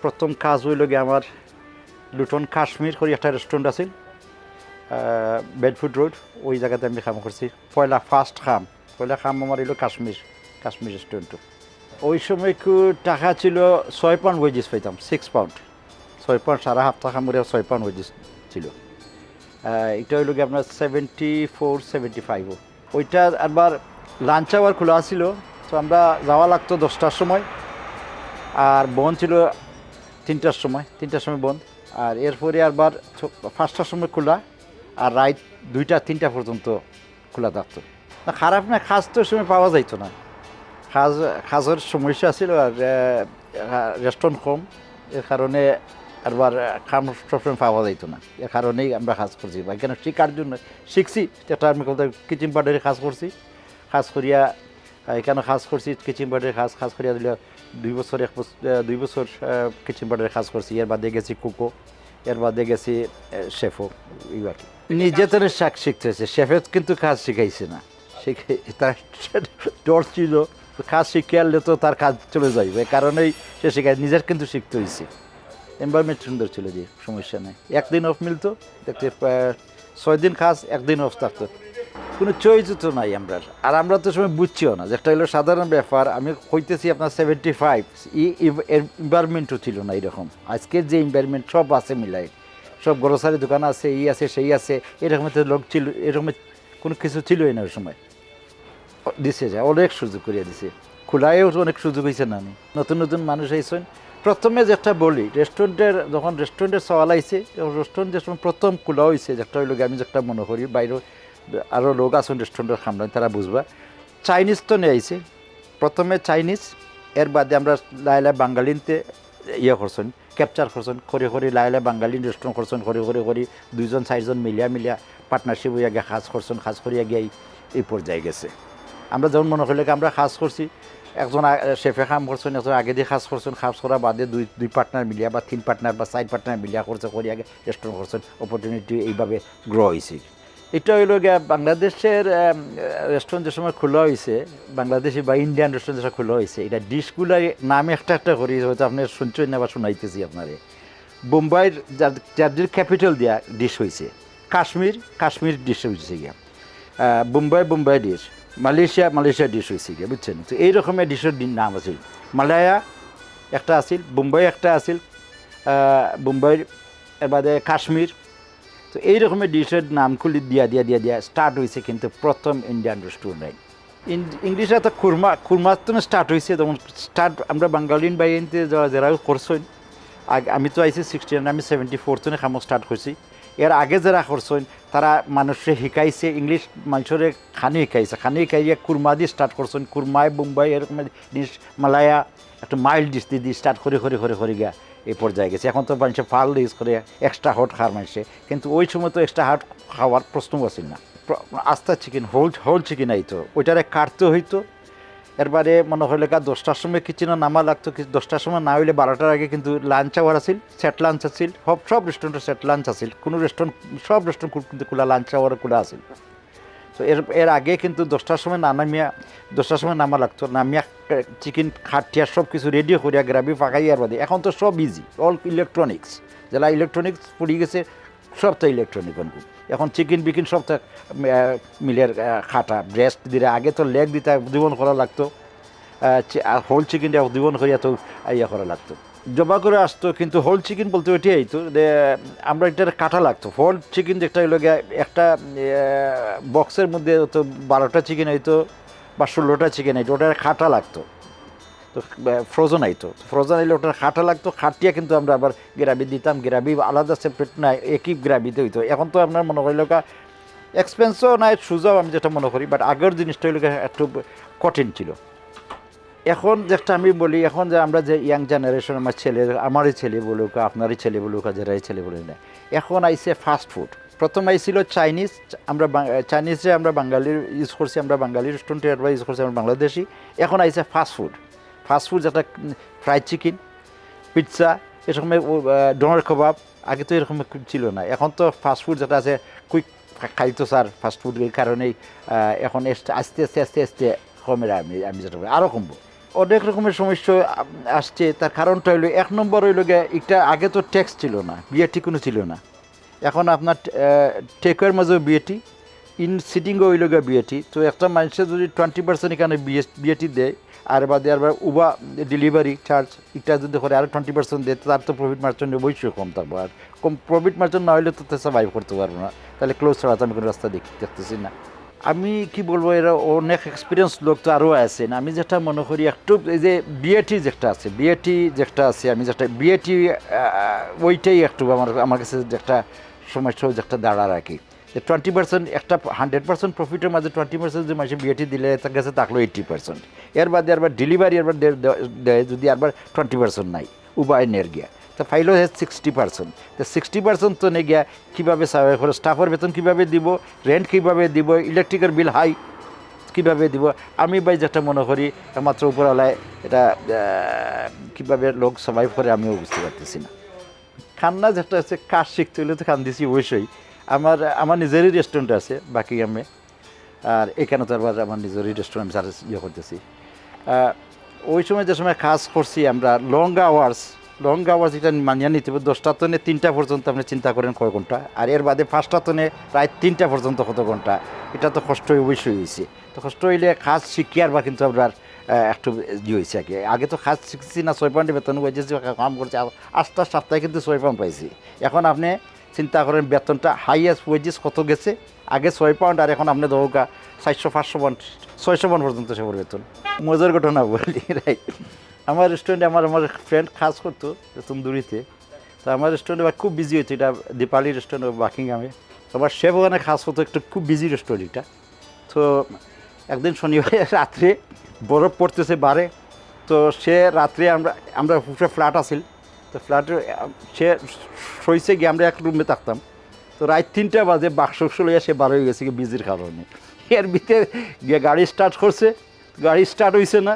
প্রথম কাজ হইল গিয়ে আমার লুটন কাশ্মীর করে একটা রেস্টুরেন্ট আছে বেডফুড রোড, ওই জায়গাতে আমি কাম করছি। পয়লা খাম আমার হইল কাশ্মীর রেস্টুরেন্টও। ওই সময় টাকা ছিল 6 পাউন্ড ওয়েজেস পাইতাম, 6 পাউন্ড 6 পাউন্ড সারা সপ্তাহ কাম করে 6 পাউন্ড ওয়েজেস ছিল। এটা হইল গিয়ে আপনার 74-75। ওইটা আবার লাঞ্চ আওয়ার খোলা ছিল, তো আমরা যাওয়া লাগতো 10টার সময়, আর বন্ধ ছিল 3টার সময় বন্ধ। আর এরপরে আবার 5টার সময় খোলা, আর রাত 2টা-3টা পর্যন্ত খোলা থাকতো। না খারাপ না, খাজ তো সময় পাওয়া যাইতো না, খাজের সমস্যা ছিল, আর রেস্টুরেন্ট কম, এর কারণে আবার খাম সবসময় পাওয়া যাইতো না। এর কারণেই আমরা কাজ করছি, এখানে শেখার জন্য শিখছি। একটা আমি কিচেন পার্টারে কাজ করছি, কাজ করিয়া এখানে কাজ করছি কিচেন পার্টারে কাজ করিয়া দিলে 2 বছর কিচেন পার্টারে কাজ করছি। এর বাদে গেছি কুকো, এর বাদে গেছি শেফও। এই আর কি নিজে তো শাক শিখতে হয়েছে, শেফে কিন্তু কাজ শিখাইছে না, তার ডর ছিল, কাজ শিখে আনলে তো তার কাজ চলে যাইবে, এই কারণেই সে শেখায়, নিজের কিন্তু শিখতে হয়েছে। এনভায়রনমেন্ট সুন্দর ছিল, যে সমস্যা নেই, একদিন অফ মিলতো, দেখতে 6 দিন কাজ, একদিন অফ থাকতো, কোনো চয়েস তো নাই আমরা। আর আমরা তো সময় বুঝছিও না, যেটা হলো সাধারণ ব্যাপার। আমি কইতেছি আপনার 75, এনভায়রনমেন্টও ছিল না এরকম। আজকের যে এনভায়রনমেন্ট সব আছে মিলাই, সব গ্রোসারি দোকান আছে, এই আছে সেই আছে, এরকম লোক ছিল, এরকম কোনো কিছু ছিলই না ওই সময়। দিছে যায় অনেক সুযোগ করিয়া দিছে, খোলায়ও অনেক সুযোগ হয়েছে না। নতুন নতুন মানুষ আইসেন। প্রথমে যেটা বলি, যখন রেস্টুরেন্টের সওয়াল আইছে, রেস্টুরেন্ট যে সময় প্রথম খোলা হয়েছে, যেটা হইল আমি যেটা মনে করি, বাইরে আরও লোক আছেন রেস্টুরেন্টের সামনে, তারা বুঝবা, চাইনিজ তো নিয়ে আইছে প্রথমে, চাইনিজ। এর বাদে আমরা লাইলা বাঙালিনতে করছেন, ক্যাপচার করছেন, করে লাইলা বাঙালিন রেস্টুরেন্ট করছেন, করে 2-4জন মিলিয়া পার্টনারশিপ হইয়া গিয়ে কাজ করছেন, কাজ করিয়া গিয়ে এই পর্যায়ে গেছে। আমরা যেমন মনে করলে আমরা কাজ করছি, একজন শেফে কাম করছেন, একজন আগে দিয়ে কাজ করছেন, কাজ করার বাদে 2 পার্টনার মিলিয়া বা 3 পার্টনার বা 4 পার্টনার মিলিয়া করছে, করে আগে রেস্টুরেন্ট করছেন, অপরচুনিটি এইভাবে গ্রো হয়েছে। এটা হইল গিয়া বাংলাদেশের রেস্টুরেন্ট যে সময় খোলা হয়েছে, বাংলাদেশি বা ইন্ডিয়ান রেস্টুরেন্ট যে খোলা হয়েছে, এটা ডিশগুলো নাম একটা করি, হয়তো আপনি শুনছেন না বা শুনাইতেছি আপনারে। বোম্বাইয়ের যার ক্যাপিটাল দিয়া ডিশ হয়েছে, কাশ্মীর ডিশ হয়েছে গিয়া, বোম্বাই ডিশ, মালয়েশিয়া ডিশ হয়েছে গিয়া, বুঝছেন? তো এই রকমের ডিশের নাম আছে। মালায়া একটা আছিল, বোম্বাই একটা আছিল, বোম্বাইয়ের এর বাদে কাশ্মীর। তো এই রকমের ডিশের নামগুলি দিয়া স্টার্ট হয়েছে কিন্তু প্রথম ইন্ডিয়ান রেস্টুরেন্ট। ইংলিশে তো খুরমা তো স্টার্ট হয়েছে, তখন আমরা বাঙালিন বাইনতে যারা করছেন, আমি তো আইসি 69, আমি 74 কামো স্টার্ট করছি। এর আগে যারা করছেন তারা মানুষের শিখাইছে, ইংলিশ মানুষের খানি শিখাইয়া খুরমা দিয়ে স্টার্ট করছেন, খুরমায় বোম্বাই এরকম ডিশ, মালায়া একটা মাইল্ড ডিশ দিয়ে স্টার্ট করে গিয়া এই পর্যায়ে গেছে। এখন তো মানুষের ফাল ইউজ করে এক্সট্রা হট খাওয়ার মানুষে, কিন্তু ওই সময় তো এক্সট্রা হট খাওয়ার প্রশ্ন আসছিল না। আস্তা চিকেন হোল চিকেন আইতো, ওইটারে কাটতে হইতো। এরবারে মনে হইলে 10টার সময় কিচেনে নামা লাগতো, 10টার সময় না হইলে 12টার আগে কিন্তু লাঞ্চ আওয়ার আছিল, সেট লাঞ্চ আছিল, সব রেস্টুরেন্টের সেট লাঞ্চ আছিল, কোনো রেস্টুরেন্ট সব রেস্টুরেন্ট কিন্তু খোলা লাঞ্চ আওয়ার খোলা আছিল। তো এর আগে কিন্তু 10টার সময় নামা লাগতো, নামিয়া চিকেন খাটিয়া সব কিছু রেডি করিয়া গ্রাবি ফাঁকাইয়ার বাদে। এখন তো সব ইজি, অল ইলেকট্রনিক্স, যারা ইলেকট্রনিক্স পড়ে গেছে সব তো ইলেকট্রনিক। এখন চিকেন বিকিন সব তো মিলের খাটা, ব্রেস্ট দিলে আগে তো লেগ দিতে উদ্দীপন করা লাগতো, হোল চিকেনটা উদ্দীপন করিয়া তো করা লাগতো, জবা করে আসতো। কিন্তু হোল চিকেন বলতে ওইটাই আইতো, আমরা এটা কাটা লাগতো। হোল চিকেন যেটা হইলো একটা বক্সের মধ্যে তো 12টা চিকেন হইতো বা 16টা চিকেন হইতো, ওটা কাটা লাগতো। তো ফ্রোজেন আইতো, ফ্রোজেন আইলে ওটা কাটা লাগতো, খাটিয়া কিন্তু আমরা আবার গ্রাভি দিতাম, গ্রাভি আলাদা সেপারেট না, একই গ্রাভিতে হইতো। এখন তো আপনার মনে করিল এক্সপেন্সও নাই, সুজাও আমি যেটা মনে করি, বাট আগের জিনিসটা হইলো একটু কঠিন ছিল। এখন যেটা আমি বলি, এখন যে আমরা যে ইয়াং জেনারেশন, আমারই ছেলে বলুক, আপনারই ছেলে বলুক, যারাই ছেলে বলুক না, এখন আইসে ফাস্ট ফুড। প্রথম আইছিল চাইনিজ, আমরা চাইনিজে আমরা বাঙালির ইউজ করছি, আমরা বাঙালি রেস্টুরেন্টে ইউজ করছি, আমরা বাংলাদেশি। এখন আইছে ফাস্টফুড যেটা ফ্রাইড চিকেন, পিৎজা, এরকম ডোনার কাবাব। আগে তো এরকম ছিল না। এখন তো ফাস্টফুড যেটা আছে কুইক খাইতো স্যার, ফাস্টফুড এই কারণেই এখন আস্তে আস্তে আস্তে আস্তে কমে। আমি যেটা আরও কমবো। অনেক রকমের সমস্যা আসছে। তার কারণটা হইলো, এক নম্বর হইল গিয়ে এটা আগে তো ট্যাক্স ছিল না, বিএটি কোনো ছিল না। এখন আপনার টেকের মাঝেও বিএটি, ইন সিটিংও হইল গিয়ে বিএটি। তো একটা মানুষের যদি 20% এখানে বিএটি দেয়, আর বাদে আর উবা ডেলিভারি চার্জ এটা যদি করে আরও 20% দেয়, তার তো প্রফিট মার্জিন অবশ্যই কম থাকবো। আর কম প্রফিট মার্জিন না হলে তো সার্ভাইভ করতে পারবো না। তাহলে ক্লোজ ছাড়া তো আমি কোনো রাস্তা দেখতেছি না। আমি কি বলবো, এরা অনেক এক্সপিরিয়েন্স লোক তো আরও আছেন। আমি যেটা মনে করি একটু এই যে বিএটি যেটা আছে, আমি যেটা বিএটি ওইটাই একটু আমার কাছে একটা সমস্যা যেটা দাঁড়া রাখি, যে 20% একটা 100% প্রফিটের মাঝে 20% যে মাসে বিএটি দিলে তার কাছে থাকলো 80%। এর বাদে আবার ডেলিভারি আবার দেয় যদি আবার 20% নাই, উবায় নের গিয়া তা ফাইল হয়ে 60%। তো 60% তো নিয়ে গিয়া কীভাবে সার্ভাইভ করে, স্টাফের বেতন কীভাবে দিব, রেন্ট কীভাবে দিব, ইলেকট্রিকের বিল হাই কীভাবে দিব। আমি ভাই যেটা মনে করি একমাত্র উপরওয়ালায় এটা কীভাবে লোক সার্ভাইভ করে আমিও বুঝতে পারতেছি না। খান্না যেটা আছে, কাজ শিখতে হলে তো খান দিছি অবশ্যই। আমার নিজেরই রেস্টুরেন্ট আছে বাকি আমি, আর এখানে তো আবার আমার নিজেরই রেস্টুরেন্ট ইয়ে করতেছি। ওই সময় যে সময় কাজ করছি আমরা, লং আওয়ার্স এটা মানিয়ে নিতে হবে। 10টা তো 3টা পর্যন্ত আপনি চিন্তা করেন কয় ঘন্টা, আর এর বাদে 5টা তো প্রায় 3টা পর্যন্ত কত ঘন্টা। এটা তো কষ্ট অবশ্যই হয়েছে। তো কষ্ট হইলে কাজ শিখি আর বা কিন্তু আপনার একটু হয়েছে। আগে তো কাজ শিখছি না, 6 পাউন্ডে বেতন হয়েছে, কাম করছে 8টা সপ্তাহে কিন্তু 6 পাউন্ড পাইছি। এখন আপনি চিন্তা করেন বেতনটা হাইয়েস্ট ওয়েজেস কত গেছে। আগে 6 পাউন্ড, আর এখন আপনি দৌকা 400-500 পাউন্ড 600 পাউন্ড পর্যন্ত সবার বেতন। মজার ঘটনা বলি, রাইট। আমার রেস্টুরেন্টে আমার ফ্রেন্ড কাজ করতো তুমদুরিতে। তো আমার রেস্টুরেন্টে খুব বিজি হতো, এটা দীপালি রেস্টুরেন্ট বাকিংহামে। আমার শেফ ওখানে কাজ করতো, একটু খুব বিজি রেস্টুরেন্ট এটা। তো একদিন শনিবার রাত্রে বরফ পড়তেছে বারে। তো সে রাত্রে আমরা উপরে ফ্ল্যাট আসিল, তো ফ্ল্যাটে সে শইছে গিয়ে আমরা এক রুমে থাকতাম। তো রাত 3টা বাজে বাক্স লইয়া সে বার হয়ে গেছে বিজির কারণে। এর ভিতরে গিয়ে গাড়ি স্টার্ট করছে, গাড়ি স্টার্ট হয়েছে না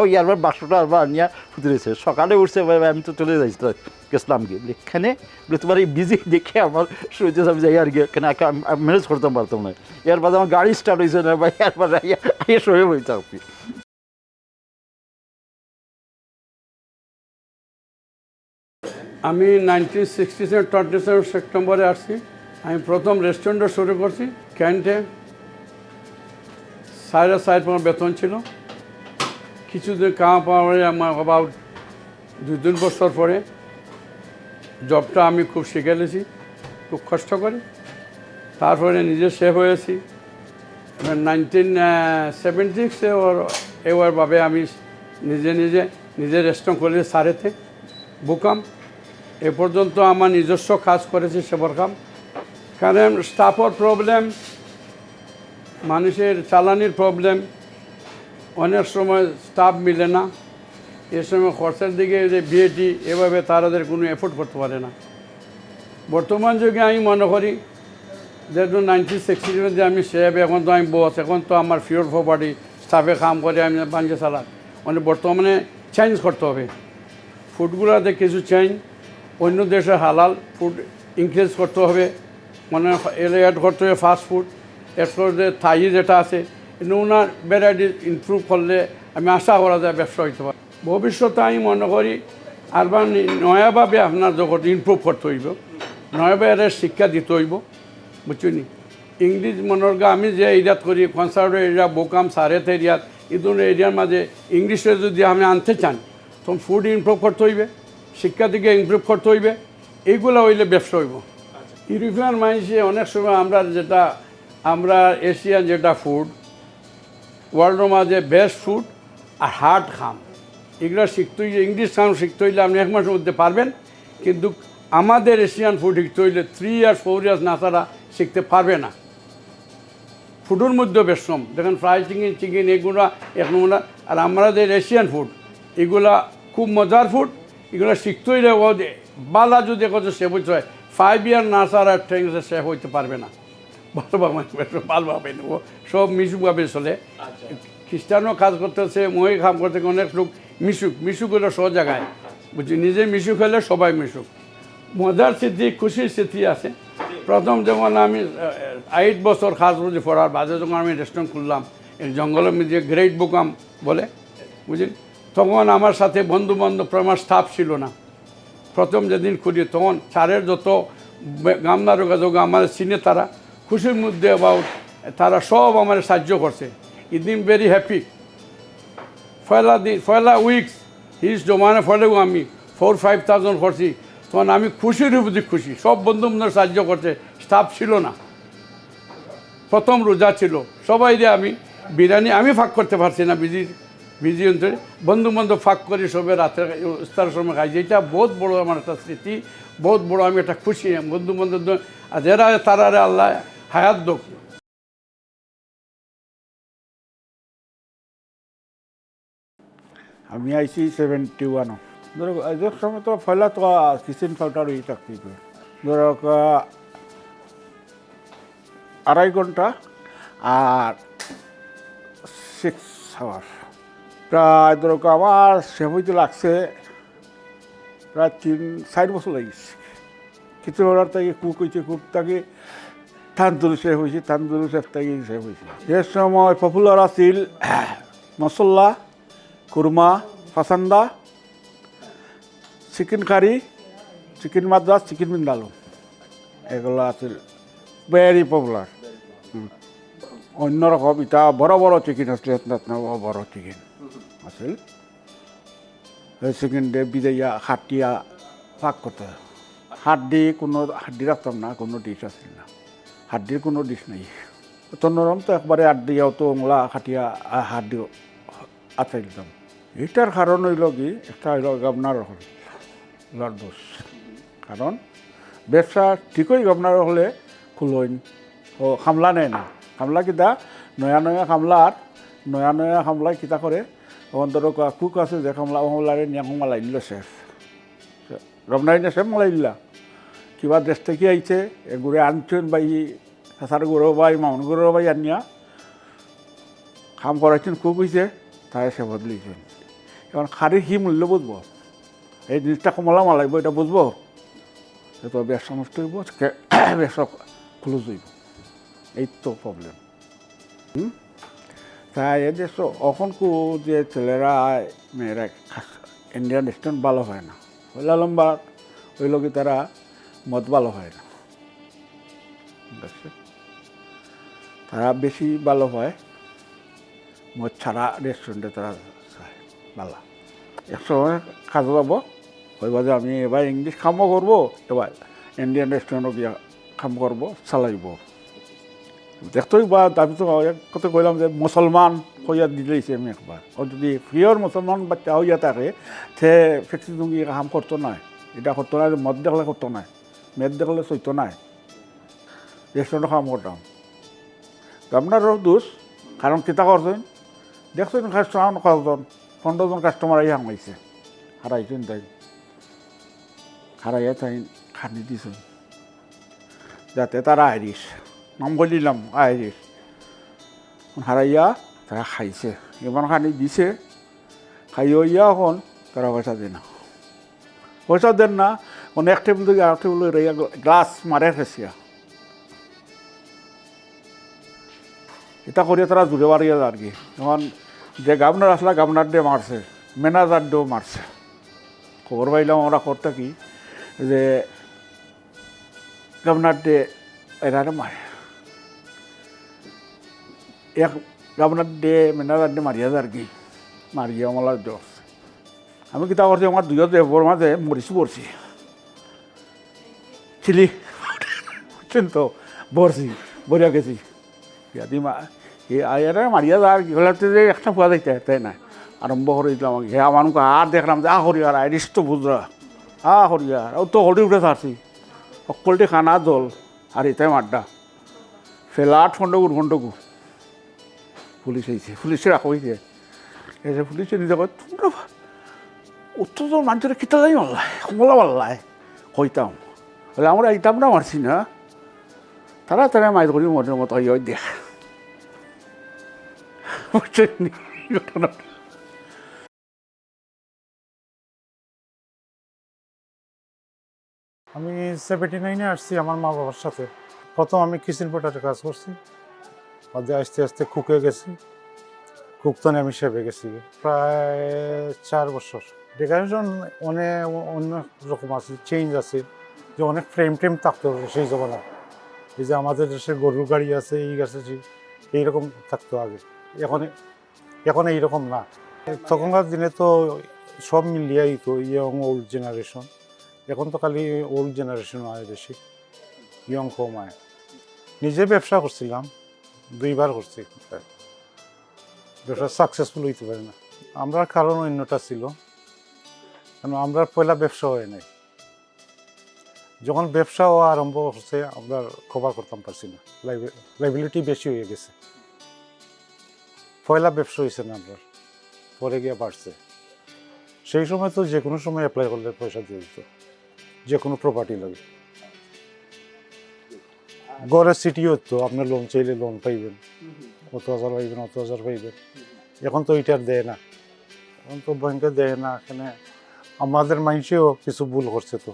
ওই আবার বাক্সটা আবার আনিয়া ফুটেছে। সকালে উঠছে, আমি তো চলে যাইছি গেছিলাম গিয়ে এখানে বলে তোমার এই বিজি দেখে আমার সহ্য আমি যাই আর গিয়ে এখানে ম্যানেজ করতে পারতাম না। এর বাদে আমার গাড়ি স্টার্ট হয়েছে না ভাই, এরপর সয়ে হয়ে থাকবি। আমি 1967 27 সেপ্টেম্বরে আসছি। আমি প্রথম রেস্টুরেন্টও শুরু করছি ক্যান্টে। 60 পাউন্ড বেতন ছিল। কিছুদিন কাম পাওয়ার পরে আমার অ্যাবাউট 2-3 বছর পরে জবটা আমি খুব শিখে নিয়েছি, খুব কষ্ট করে। তারপরে নিজে শেফ হয়েছি। 1976 এভাবে আমি নিজে রেস্টুরেন্ট খুলেছি সারেতে বুকাম। এ পর্যন্ত আমার নিজস্ব কাজ করেছি সেবর কাম। কারণ স্টাফের প্রবলেম, মানুষের চালানির প্রবলেম, অনেক সময় স্টাফ মিলে না। এ সময় খরচের দিকে যে বিএটি এভাবে তাদের কোনো এফোর্ট করতে পারে না। বর্তমান যুগে আমি মনে করি যেহেতু 1960 যে আমি শেফ, এখন তো আমি বস, এখন তো আমার ফিওর প্রপার্টি, স্টাফে কাম করে আমি বাঞ্জে চালাক। মানে বর্তমানে চেঞ্জ করতে হবে, ফুডগুলোতে কিছু চেঞ্জ, অন্য দেশের হালাল ফুড ইনক্রিজ করতে হবে, মানে অ্যাড করতে হবে ফাস্ট ফুড। এরপর যে থাই যেটা আছে ওনার ভ্যারাইটি ইমপ্রুভ করলে আমি আশা করা যায় ব্যবসা হইতে পারে। ভবিষ্যতে আমি মনে করি আরবার নয়াভাবে আপনার জগৎ ইমপ্রুভ করতে হইব, নয়াভাবে শিক্ষা দিতে হইব, বুঝছি। ইংলিশ মনর্গা আমি যে এরিয়াত করি কনসার্ভেটিভ এরিয়া বোকাম সারেত এরিয়াত, এই ধরনের এরিয়ার মাঝে ইংলিশে যদি আমি আনতে চান তখন ফুড ইমপ্রুভ করতে হইবে, শিক্ষা দিকে ইমপ্রুভ করতে হইবে। এইগুলো হইলে ব্যবসা হইব। ইউরোপিয়ান মানুষে অনেক সময় আমরা এশিয়ান যেটা ফুড ওয়ার্ল্ডের মাঝে বেস্ট ফুড আর হার্ড খাম, এগুলো শিখতে হইলে ইংলিশ খাম শিখতে হইলে আপনি 1 মাসের মধ্যে পারবেন। কিন্তু আমাদের এশিয়ান ফুড শিখতে হইলে 3 ইয়ার্স 4 ইয়ার্স না ছাড়া শিখতে পারবে না। ফুডের মধ্যেও বেশ কম, দেখেন ফ্রাই চিকেন এগুলো এগুলো। আর আমাদের এশিয়ান ফুড এগুলা খুব মজার ফুড। এগুলো শিখতে হইলে বালা যদি কত সে বলতে হয় 5 ইয়ার না ছাড়া ট্রেনিং সে হইতে পারবে না, ভালোভাবে নেব, সব মিশুকভাবে চলে। খ্রিস্টানও কাজ করতেছে, মহিলা কাম করতে অনেক লোক মিশুক হলো সব জায়গায়, বুঝছি, নিজে মিশুক হলে সবাই মিশুক। মজার স্মৃতি, খুশির স্মৃতি আছে। প্রথম যখন আমি 8 বছর কাজ করছি পড়ার বাদে যখন আমি রেস্টুরেন্ট খুললাম এই জঙ্গলের মধ্যে, গ্রেট বুকাম বলে, বুঝলেন, তখন আমার সাথে বন্ধু বান্ধব আমার স্টাফ ছিল না। প্রথম যেদিন খুলি তখন স্যারের যত গামলার যোগাযোগ আমার চিনে, তারা খুশির মধ্যে অ্যাবাউট তারা সব আমার সাহায্য করছে। ইদিন ভেরি হ্যাপি। পয়লা উইকস হিস জমানে ফলেও আমি 4-5,000 করছি, তখন আমি খুশির উপরে খুশি। সব বন্ধু বান্ধব সাহায্য করছে, স্টাফ ছিল না, প্রথম রোজা ছিল, সবাই দিয়ে আমি বিরিয়ানি আমি ফাঁক করতে পারছি না, বিজি অন্তরে বন্ধু বান্ধব ফাঁক করি সবে রাত্রে ইফতারের সময় খাই। যেটা বহুত বড় আমার একটা স্মৃতি, বহুত বড়, আমি একটা খুশি বন্ধু বান্ধব যারা তারা আল্লাহ হায়াত দোক। আমি আইসি 71। ধরো এদের সময় তো ফেলা তো কিচেন কাউন্টার হয়ে থাকতে, ধরো 2.5 ঘন্টা আর 6 আওয়ার, প্রায় ধরো আমার সে হইতে লাগছে প্রায় 3-4 বছর লাগিয়েছে। কিছু অর্ডার থেকে কুক হয়েছে, কুক থেকে থানদুরি সে হয়েছে, থানদুরি শেফ থেকে সে হয়েছে। যে সময় পপুলার আছিল masala, korma, pasanda, chicken curry, chicken Madras, chicken vindaloo, এগুলো আছিল ভেরি পপুলার। অন্যরকম এটা বড় বড় চিকেন আসলে, বড় চিকেন আছিল। এই চিকেন দিয়ে বিজাইয়া হাটিয়া ফাঁক করতে, হাড্ডি রাখতাম না, কোনো ডিশ আসছিল না, হাড্ডির কোনো ডিশ নেই। অত নরম তো একবারে হাড্ডি অত ওংলা খাটিয়া হাড্ডি আচাই দিতাম। এটার কারণ হইল কি, একটা হইল গভর্নর হলার দোষ। কারণ ব্যবসা ঠিকই গভর্নর হলে খুলইন ও খামলা নেয় না। খামলা কিতা নয়া খামলা কিতা করে, অন্তর কুক আছে যে খামলারে নিয়ে মালাই দিল শেফ, গভর্নর নিয়ে শেফ মালাই দিলা। কিবা দেশ থেকে আইছে এগুলো আনছেন বাই হাসার গুঁড়ো বাই মাউন গুঁড়ো বাই আনিয়া খাম করাইছেন, কুক হয়েছে, তাই সে বদলিয়েছেন। এখন খারির কি মূল্য বুঝবো, এই জিনিসটা কমলা মালাইব এটা বুঝবো, তো ব্যবসা নষ্ট হইব, ব্যবসা ক্লোজ হইব। এই তো প্রবলেম। তাই এদের অখনকু যে ছেলেরা মেয়েরা ইন্ডিয়ান রেস্টুরেন্ট ভালো হয় না, পয়লা লম্বা ওই লোকে তারা মদ ভালো হয় না, তারা বেশি ভালো হয় মদ ছাড়া রেস্টুরেন্টে তারা ভালো। একসময় কাজে যাব, কইবা যে আমি এবার ইংলিশ কামও করবো, এবার ইন্ডিয়ান রেস্টুরেন্টও গিয়া কাম করবো, চালাইব। দেখতেই বা আমি তো কত কইলাম যে মুসলমান কইয়া দিলেইছে আমি একবার, ও যদি পিওর মুসলমান বাচ্চা হইয়া থাকে সে ফ্যাক্টরি তুমি কাম করতো না, এটা করতো না, মদ দেখলে করতো না, মেদ দেখলে চইতো নাই, রেস্টুরেন্টে কাম করতাম। আপনারও দোষ, কারণ কিতা করছেন দেখছেন, কাস্টমার কতজন 15 জন কাস্টমার আই হামাইছে, হারাইছেন তাই, হারাইয়া তাই খানি দিছেন যাতে তারা আইরিশ, নাম বলিলাম আইরিশ, হারাইয়া তারা খাইছে, এমন খানি দিছে, খাইয়া ইয়া এখন তারা পয়সা দেন না, কোনো এক টেবিল থেকে আর টেবিল রইয়া গ্লাস মারে ফেসিয়া, এটা করিয়া তারা জুড়ে বাড়িয়া আর কি। এখন যে গাবনার আসলা গাবনার ডে মারছে, ম্যানেজার ডেও মারছে। খবর পাইলাম আমরা করতে কি যে গাবনার ডে এরারে মারে, এক গাবনার ডে ম্যানেজার ডে মারিয়া আর কি, মারিয়া আমার জোর। আমি কিতা করছি, আমার দুইও দেবর মাঝে মরিচ পড়ছি, চিলি বুঝছেন তো, বরছি বরিয়া গেছি, ইয়াদি এরা মারিয়া আর কি হলে যে একটা পোয়া যাইতে তাই না, আরম্ভ করে দিলাম আমাকে। হ্যাঁ আমাকে আর দেখলাম যে হরিয়ার আইরিশ তো বুঝরা, হরিয়ার ও তো হরি উঠে থাকছি, সকলটি খানা জল আর এটাই মাড্ডা ফেলা 8 ঘন্টকু পুলিশ আইছে, পুলিশে রাখা হয়েছে, এসে পুলিশে নিজে কয় তোমরা উত্তর মানুষের কিতা যাই মাল্লায় কমলা মাল্লায় কইতাম, বলে আমরা এইটাম না মারছি না, তারা তারা মাইর করি মনের মতো ওই দেখ বুঝছেন নি ঘটনাটা। আমি 79-এ আসছি আমার মা বাবার সাথে। প্রথম আমি কিচেন পোটারে কাজ করছি, বাদে আস্তে আস্তে কুকে গেছি, কুকতনে আমি শেফে গেছি প্রায় 4 বছর। ডেকোরেশন অনেক অন্য রকম আছে, চেঞ্জ আছে, যে অনেক ফ্রেম ট্রেম থাকতো সেই জমানা। এই যে আমাদের দেশে গরুর গাড়ি আছে, এই আছে, এইরকম থাকতো আগে। এখন এইরকম না। তখনকার দিনে তো সব মিলিয়েই তো ইয়ং ওল্ড জেনারেশন। এখন তো খালি ওল্ড জেনারেশন আয় বেশি, ইয়ং কম আয়। নিজে ব্যবসা করছিলাম, 2বার করছি, ব্যবসা সাকসেসফুল হইতে পারে না। আমরা কারণ অন্যটা ছিল, কারণ আমরা পয়লা ব্যবসা হয় নাই। যখন ব্যবসা হওয়া আরম্ভ হচ্ছে আমরা কভার করতাম পারছি না, লাইবিলিটি বেশি হয়ে গেছে। পয়লা ব্যবসা হয়েছে না আমরা, পরে গিয়ে বাড়ছে। সেই সময় তো যে কোনো সময় অ্যাপ্লাই করলে পয়সা দিয়ে দিত, যে কোনো প্রপার্টি লাগে। গড়ের সিটিও তো আপনার লোন চাইলে লোন পাইবেন, অত হাজার পাইবেন, অত হাজার পাইবেন। এখন তো ওইটার দেয় না, এখন তো ব্যাংকে দেয় না। এখানে আমাদের মানুষেও কিছু ভুল করছে, তো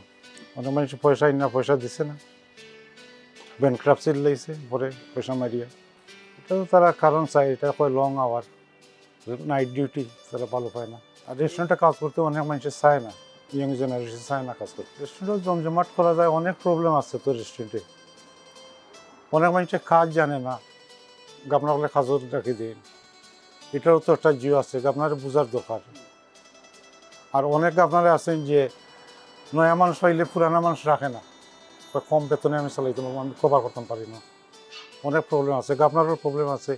অনেক মানুষ পয়সা না পয়সা দিছে না, ব্যাংক্রাপসি লাইছে, পরে পয়সা মারিয়া। এটা তো তারা কারণ চায়, এটা কয় লং আওয়ার, নাইট ডিউটি, তারা ভালো পায় না। আর রেস্টুরেন্টে কাজ করতে অনেক মানুষের চায় না, ইয়ং জেনারেশন চায় না কাজ করতে। রেস্টুরেন্টে জমজমাট করা যায়, অনেক প্রবলেম আছে তো রেস্টুরেন্টে। অনেক মানুষের কাজ জানে না, আপনার বলে কাজও রাখি দিন, এটারও তো একটা জিও আছে, আপনার বোঝার দরকার। আর অনেক আপনারা আছেন যে নয়া মানুষ পাইলে পুরানা মানুষ রাখে না, কম বেতনে আমি চালাইতে পারবো, আমি কভার করতে পারি না। অনেক প্রবলেম আছে, আপনারও প্রবলেম আছে,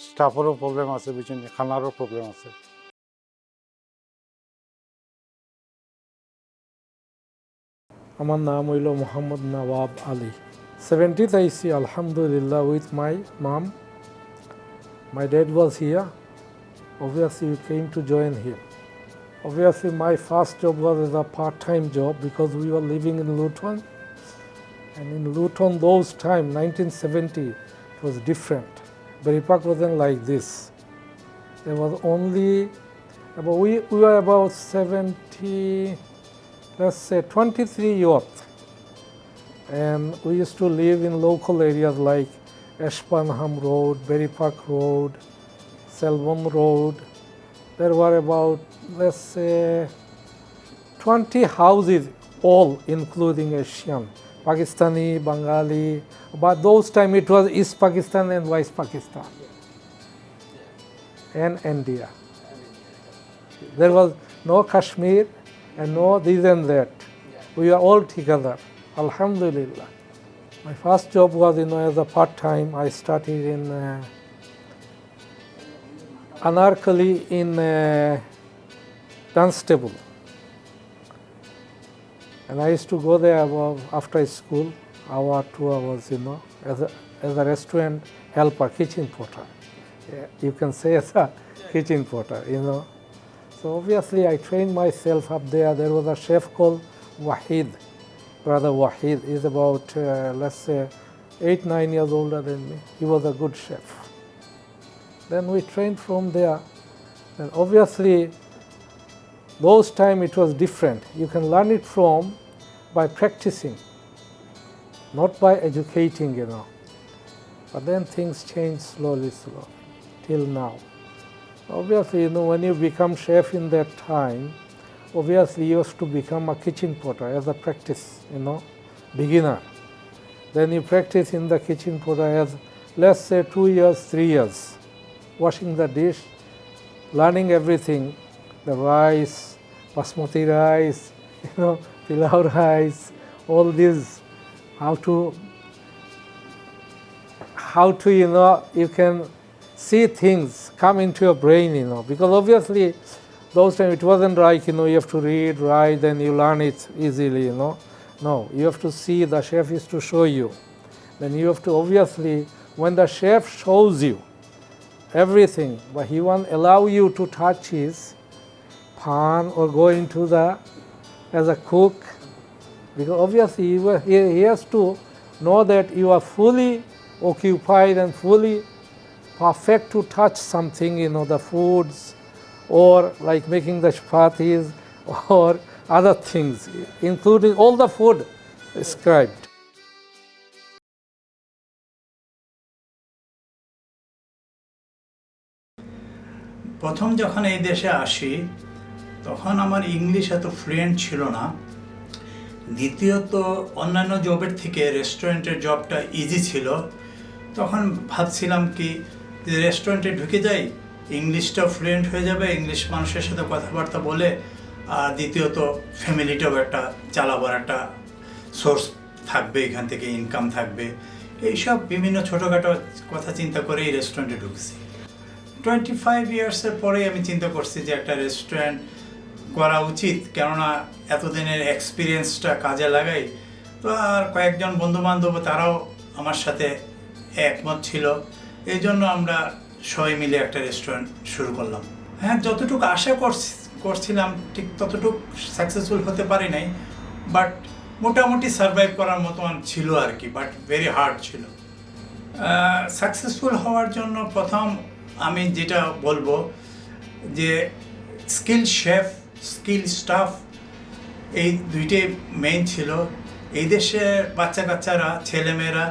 স্টাফেরও প্রবলেম আছে, বুঝছেন, খানারও প্রবলেম আছে। আমার নাম হইল মোহাম্মদ নওয়াব আলী। 70th আইসি আলহামদুলিল্লাহ with my mom. My dad was here. Obviously we came to join him. Obviously my first job was as a part-time job because we were living in Luton. And in Luton those time, 1970, it was different. Berry Park wasn't like this. There was only, we were about 70, let's say 23 youth. And we used to live in local areas like Ashburnham Road, Berry Park Road, Selborne Road. There were about, let's say, 20 houses, all including Asian, Pakistani, Bengali. But those time it was East Pakistan and West Pakistan and India. There was no Kashmir and no this and that. We were all together, alhamdulillah. My first job was, as a part-time. I started in Anarkali in Dunstable. And I used to go there about after school, hour, 2 hours, as a restaurant helper, kitchen porter. Yeah, you can say as a kitchen porter, So obviously I trained myself up there. There was a chef called Wahid. Brother Wahid is about, let's say, 8-9 years older than me. He was a good chef. Then we trained from there. And obviously, those time it was different. You can learn it by practicing, not by educating, But then things change slowly, till now. Obviously, when you become chef in that time, obviously you have to become a kitchen porter as a practice, beginner. Then you practice in the kitchen porter as, let's say, 2 years, 3 years, washing the dish, learning everything, the rice, basmati rice, pilau rice, all these, how to you can see things come into your brain, because obviously those times it wasn't like, you have to read, write, then you learn it easily, No, you have to see, the chef is to show you. Then you have to, obviously, when the chef shows you everything, but he won't allow you to touch his pan or go into as a cook, because obviously he has to know that you are fully occupied and fully perfect to touch something, the foods, or like making the chapatis or other things, including all the food scribed. প্রথম যখন এই দেশে আসি তখন আমার English এত fluent ছিল না। দ্বিতীয়ত অন্যান্য জবের থেকে রেস্টুরেন্টের জবটা ইজি ছিল। তখন ভাবছিলাম কি যে রেস্টুরেন্টে ঢুকে যাই, ইংলিশটাও ফ্লুয়েন্ট হয়ে যাবে, ইংলিশ মানুষের সাথে কথাবার্তা বলে, আর দ্বিতীয়ত ফ্যামিলিটাও একটা চালাবার একটা সোর্স থাকবে, এখান থেকে ইনকাম থাকবে। এইসব বিভিন্ন ছোটোখাটো কথা চিন্তা করে এই রেস্টুরেন্টে ঢুকছি। 25 ইয়ার্সের পরে আমি চিন্তা করছি যে একটা রেস্টুরেন্ট করা উচিত, কেননা এতদিনের এক্সপিরিয়েন্সটা কাজে লাগাই। তো আর কয়েকজন বন্ধুবান্ধব তারাও আমার সাথে একমত ছিল, এই জন্য আমরা সবাই মিলে একটা রেস্টুরেন্ট শুরু করলাম। হ্যাঁ, যতটুকু আশা করছিলাম ঠিক ততটুকু সাকসেসফুল হতে পারি নাই, বাট মোটামুটি সার্ভাইভ করার মতন ছিল আর কি, বাট ভেরি হার্ড ছিল। সাকসেসফুল হওয়ার জন্য প্রথম আমি যেটা বলবো যে স্কিল শেফ, স্কিল স্টাফ, এই দুইটাই মেইন ছিল। এই দেশে বাচ্চা কাচ্চারা, ছেলেমেয়েরা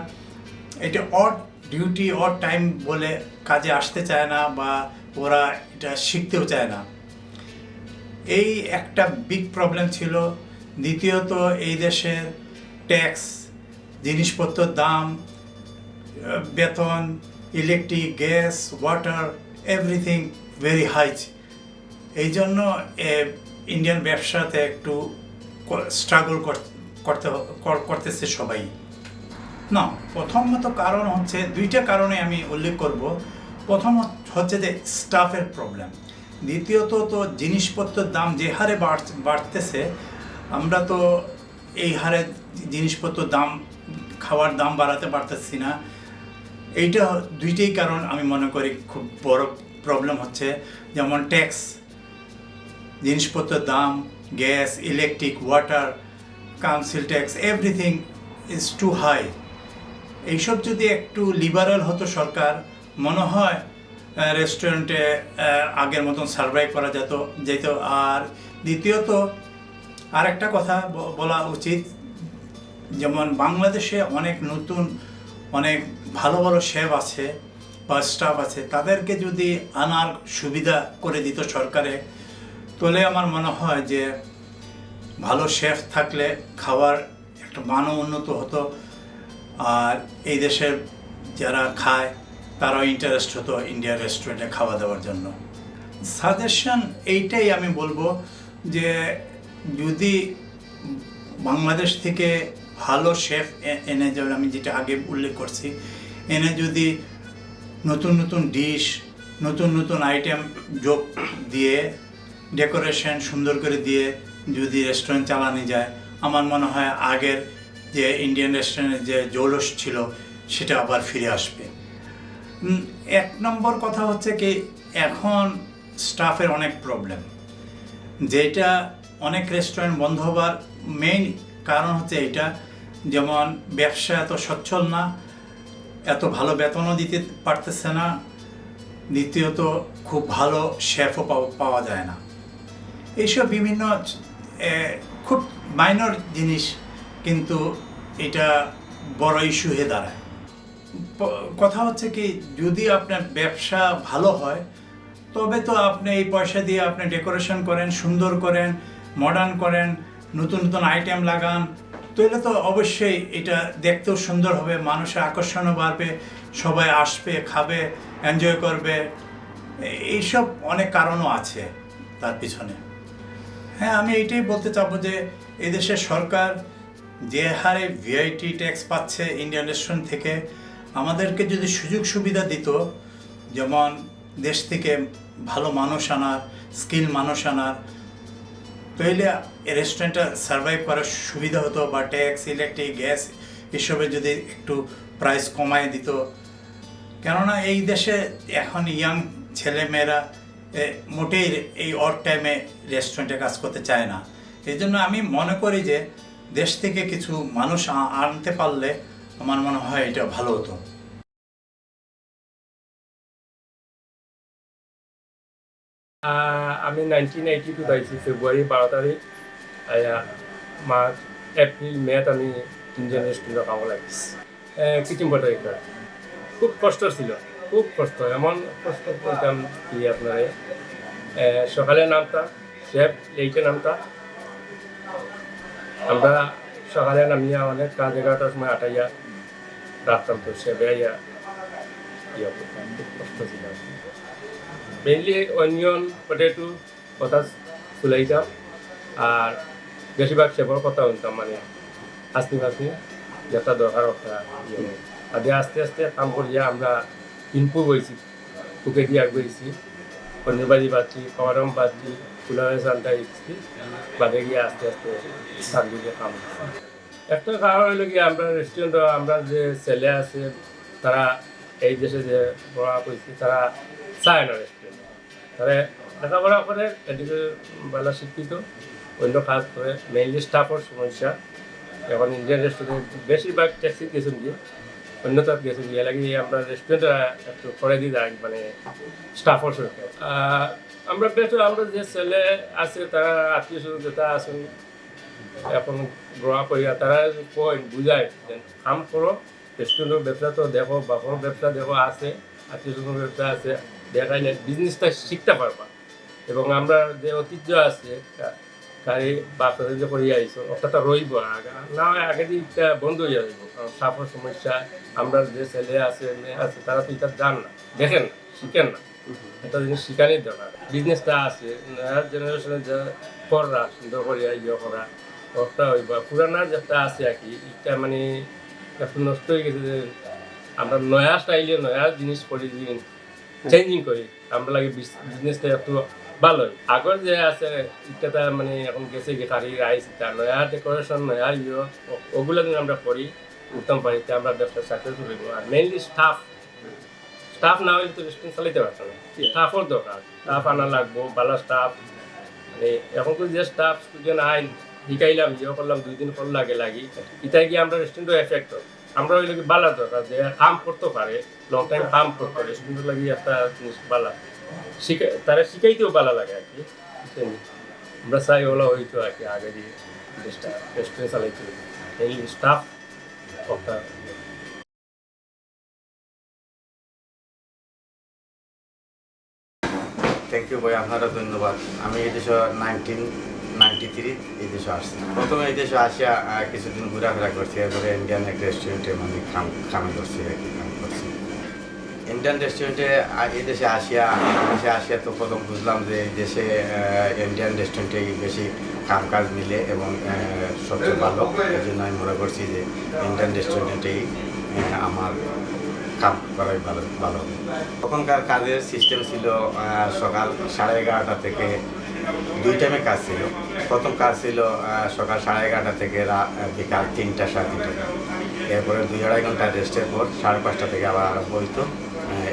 এটা অড ডিউটি, অড টাইম বলে কাজে আসতে চায় না, বা ওরা এটা শিখতেও চায় না। এই একটা বিগ প্রবলেম ছিল। দ্বিতীয়ত এই দেশের ট্যাক্স, জিনিসপত্রের দাম, বেতন, electric, gas, water, everything very high. এই জন্য ইন্ডিয়ান ব্যবসাতে একটু স্ট্রাগল করতেছে সবাই। না, প্রথমত কারণ হচ্ছে, দুইটা কারণে আমি উল্লেখ করব। প্রথম হচ্ছে যে স্টাফের প্রবলেম, দ্বিতীয়ত তো জিনিসপত্রের দাম যে হারে বাড়তেছে, আমরা তো এই হারে জিনিসপত্রের দাম, খাওয়ার দাম বাড়াতে পারতেছি না। এইটা দুইটাই কারণ আমি মনে করি খুব বড় প্রবলেম হচ্ছে। যেমন ট্যাক্স, জিনিসপত্রের দাম, gas, electric, water, council tax, everything is too high. এইসব যদি একটু লিবারাল হতো সরকার, মনে হয় রেস্টুরেন্টে আগের মতন সার্ভাইভ করা যেত। আর দ্বিতীয়ত আরেকটা কথা বলা উচিত, যেমন বাংলাদেশে অনেক নতুন, অনেক ভালো ভালো শেফ আছে বা স্টাফ আছে, তাদেরকে যদি আনার সুবিধা করে দিত সরকারে, তাহলে আমার মনে হয় যে ভালো শেফ থাকলে খাওয়ার একটা মানও উন্নত হতো, আর এই দেশের যারা খায় তারাও ইন্টারেস্ট হতো ইন্ডিয়ার রেস্টুরেন্টে খাওয়া দাওয়ার জন্য। সাজেশন এইটাই আমি বলবো যে যদি বাংলাদেশ থেকে ভালো শেফ এনে, যেমন আমি যেটা আগে উল্লেখ করছি, এনে যদি নতুন নতুন ডিশ, নতুন নতুন আইটেম যোগ দিয়ে, ডেকোরেশন সুন্দর করে দিয়ে যদি রেস্টুরেন্ট চালানো যায়, আমার মনে হয় আগের যে ইন্ডিয়ান রেস্টুরেন্টের যে জৌলস ছিল সেটা আবার ফিরে আসবে। এক নম্বর কথা হচ্ছে কি, এখন স্টাফের অনেক প্রবলেম, যেটা অনেক রেস্টুরেন্ট বন্ধ হবার মেইন কারণ হচ্ছে এইটা। যেমন ব্যবসা এত সচ্ছল না, এত ভালো বেতনও দিতে পারতেছে না, দ্বিতীয়ত খুব ভালো শেফও পাওয়া যায় না। এইসব বিভিন্ন খুব মাইনর জিনিস, কিন্তু এটা বড় ইস্যু হয়ে দাঁড়ায়। কথা হচ্ছে কি, যদি আপনার ব্যবসা ভালো হয় তবে তো আপনি এই পয়সা দিয়ে আপনি ডেকোরেশন করেন, সুন্দর করেন, মডার্ন করেন, নতুন নতুন আইটেম লাগান, তাহলে তো অবশ্যই এটা দেখতেও সুন্দর হবে, মানুষের আকর্ষণও বাড়বে, সবাই আসবে, খাবে, এনজয় করবে। এইসব অনেক কারণও আছে তার পিছনে। হ্যাঁ, আমি এইটাই বলতে চাবো যে এই দেশের সরকার যে হারে ভিআইটি ট্যাক্স পাচ্ছে ইন্ডিয়ান রেস্টুরেন্ট থেকে, আমাদেরকে যদি সুযোগ সুবিধা দিত, যেমন দেশ থেকে ভালো মানুষ আনার, স্কিল মানুষ আনার, তাহলে রেস্টুরেন্টটা সার্ভাইভ করার সুবিধা হতো, বা ট্যাক্স, ইলেকট্রিক, গ্যাস এসবে যদি একটু প্রাইস কমায় দিত। কেননা এই দেশে এখন ইয়াং ছেলেমেয়েরা মোটেই এই অড টাইমে রেস্টুরেন্টে কাজ করতে চায় না। এই জন্য আমি মনে করি যে দেশ থেকে কিছু মানুষ আনতে পারলে আমার মনে হয় এটা ভালো হতো। আমি 1982 আইছি ফেব্রুয়ারি 12 তারিখ মার্চ এপ্রিল মেত আমি ইন্ডিয়ান রেস্টুরেন্টে কামো লাগিছি কিচিং পটারিকার। খুব কষ্ট ছিল, খুব কষ্ট, এমন কষ্ট করতাম কি আপনার সকালে নামতাম, শেফ লেটে নামতাম, আমরা সকালে নামিয়া অনেক কাজ 11টার সময় আটাইয়া রাখতাম, তো শেফে আইয়া ইয়ে করতাম, খুব কষ্ট ছিল। মেইনলি অনিয়ন পটেটো কথা চুলাইতাম আর বেশিরভাগ শেফর কথা শুনতাম, মানে আসনি ফাসনি যেটা দরকার ওটা আগে আস্তে আস্তে কাম করিয়া আমরা ইনপুট হয়েছি, কুকে দিয়ে আগুয়েছি, পনির ভাজি পাচ্ছি, কমারম পাচ্ছি, ফুলারে চালটা ইচ্ছি, বাদে গিয়ে আস্তে আস্তে চাল দিয়ে কাম করছি। একটা কারণ হইল কি আমরা রেস্টুরেন্ট, আমরা যে ছেলে আছে তারা এই দেশে যে পড়া করছি তারা চায় না রেস্টুরেন্ট, তারা লেখাপড়া করে, এদিকে ভালো শিক্ষিত, অন্য কাজ করে, মেইনলি স্টাফের সমস্যা। এখন ইন্ডিয়ান রেস্টুরেন্ট বেশিরভাগ ট্যাক্সি গেছেন গিয়ে অন্যতার গেছেন গিয়ে লাগে আমরা রেস্টুরেন্টে একটু করে দিই যাই, মানে স্টাফের সরকার। আমরা বেশ আমরা যে ছেলে আছে তারা আত্মীয় স্বজন যেটা আছেন এখন গ্রহ করিয়া তারা কয় বুঝায় যে কাম করো, রেস্টুরেন্টের ব্যবসা তো দেখো, বাপর ব্যবসা দেখো আছে, আত্মীয় স্বজনের ব্যবসা আছে, দেখাইলে বিজনেসটা শিখতে পারবা। এবং আমরা যে ঐতিহ্য আছে তাই বাচ্চাদের যে করিয়া আইসো ওটা রইব, না হয় আগে দিকটা বন্ধ হয়ে যাইব, কারণ সাপের সমস্যা। আমরা যে ছেলে আছে মেয়ে আছে তারা তো এটা জান না, দেখেন না, শিখেন না, একটা জিনিস শিখানোর দরকার। বিজনেসটা আছে নয়া জেনারেশনের যে কররা সুন্দর করিয়া ইয়ে করা ওটা হইব, পুরানা যেটা আছে আর কি এটা মানে একটু নষ্ট হয়ে গেছে। যে আমরা নয়া স্টাইলে নয়া জিনিস করি, চেঞ্জিং করি, আমরা লাগে বিজনেসটা একটু ভালো হয়। আগর যে আছে এটা মানে এখন গেছে কি কারি রাইস এটা নয়া ডেকোরেশন নয়া ইয়ে ওগুলো যদি আমরা করি উত্তম পারি, আমরা ব্যবসা সাকসেসফুল হইব। আর মেইনলি স্টাফ না হইলে তো রেস্টুরেন্ট চালাইতে পারতো না, স্টাফের দরকার, স্টাফ আনা লাগবো, ভালো স্টাফ। মানে এখন তো যে স্টাফ স্টুডেন্ট আইন শিখাইলাম ইয়ে করলাম 2 দিন পর লাগি এটাই গিয়ে আমরা রেস্টুরেন্টও এফেক্ট হয়। আমরা ওই লোক ভালো দরকার যে কাম করতে পারে, লং টাইম কাম করতে পারে, রেস্টুরেন্ট লাগি একটা জিনিস ভালো তারা শিখাইতেও ভালো লাগে আর কি। আমরা চাই ওলা হইতো আর কি আগে দিয়ে রেস্টুরেন্ট চালাইতে এই স্টাফ একটা। থ্যাংক ইউ ভাই, আপনারা ধন্যবাদ। আমি এই দেশে 1993 এই দেশে আসছি। প্রথমে এই দেশে আসিয়া কিছুদিন ঘোরাফেরা করছি, এরপরে ইন্ডিয়ান এক রেস্টুরেন্টে মানে কামে করছি আর কি, কাম করছি ইন্ডিয়ান রেস্টুরেন্টে। এই দেশে আসিয়া তো প্রথম বুঝলাম যে এই দেশে ইন্ডিয়ান রেস্টুরেন্টে বেশি কাজ মিলে এবং সবচেয়ে ভালো। এই জন্য আমি মনে করছি যে ইন্ডিয়ান রেস্টুরেন্টেই আমার কাম করাই ভালো হবে। তখনকার কাজের সিস্টেম ছিল সকাল 11:30 থেকে 2 টাইমে কাজ ছিল। প্রথম কাজ ছিল সকাল 11:30 থেকে বিকাল 3টা 3:30। এরপরে 2-2.5 ঘন্টা রেস্টের পর 5:30 থেকে আবার আরম্ভ হইতো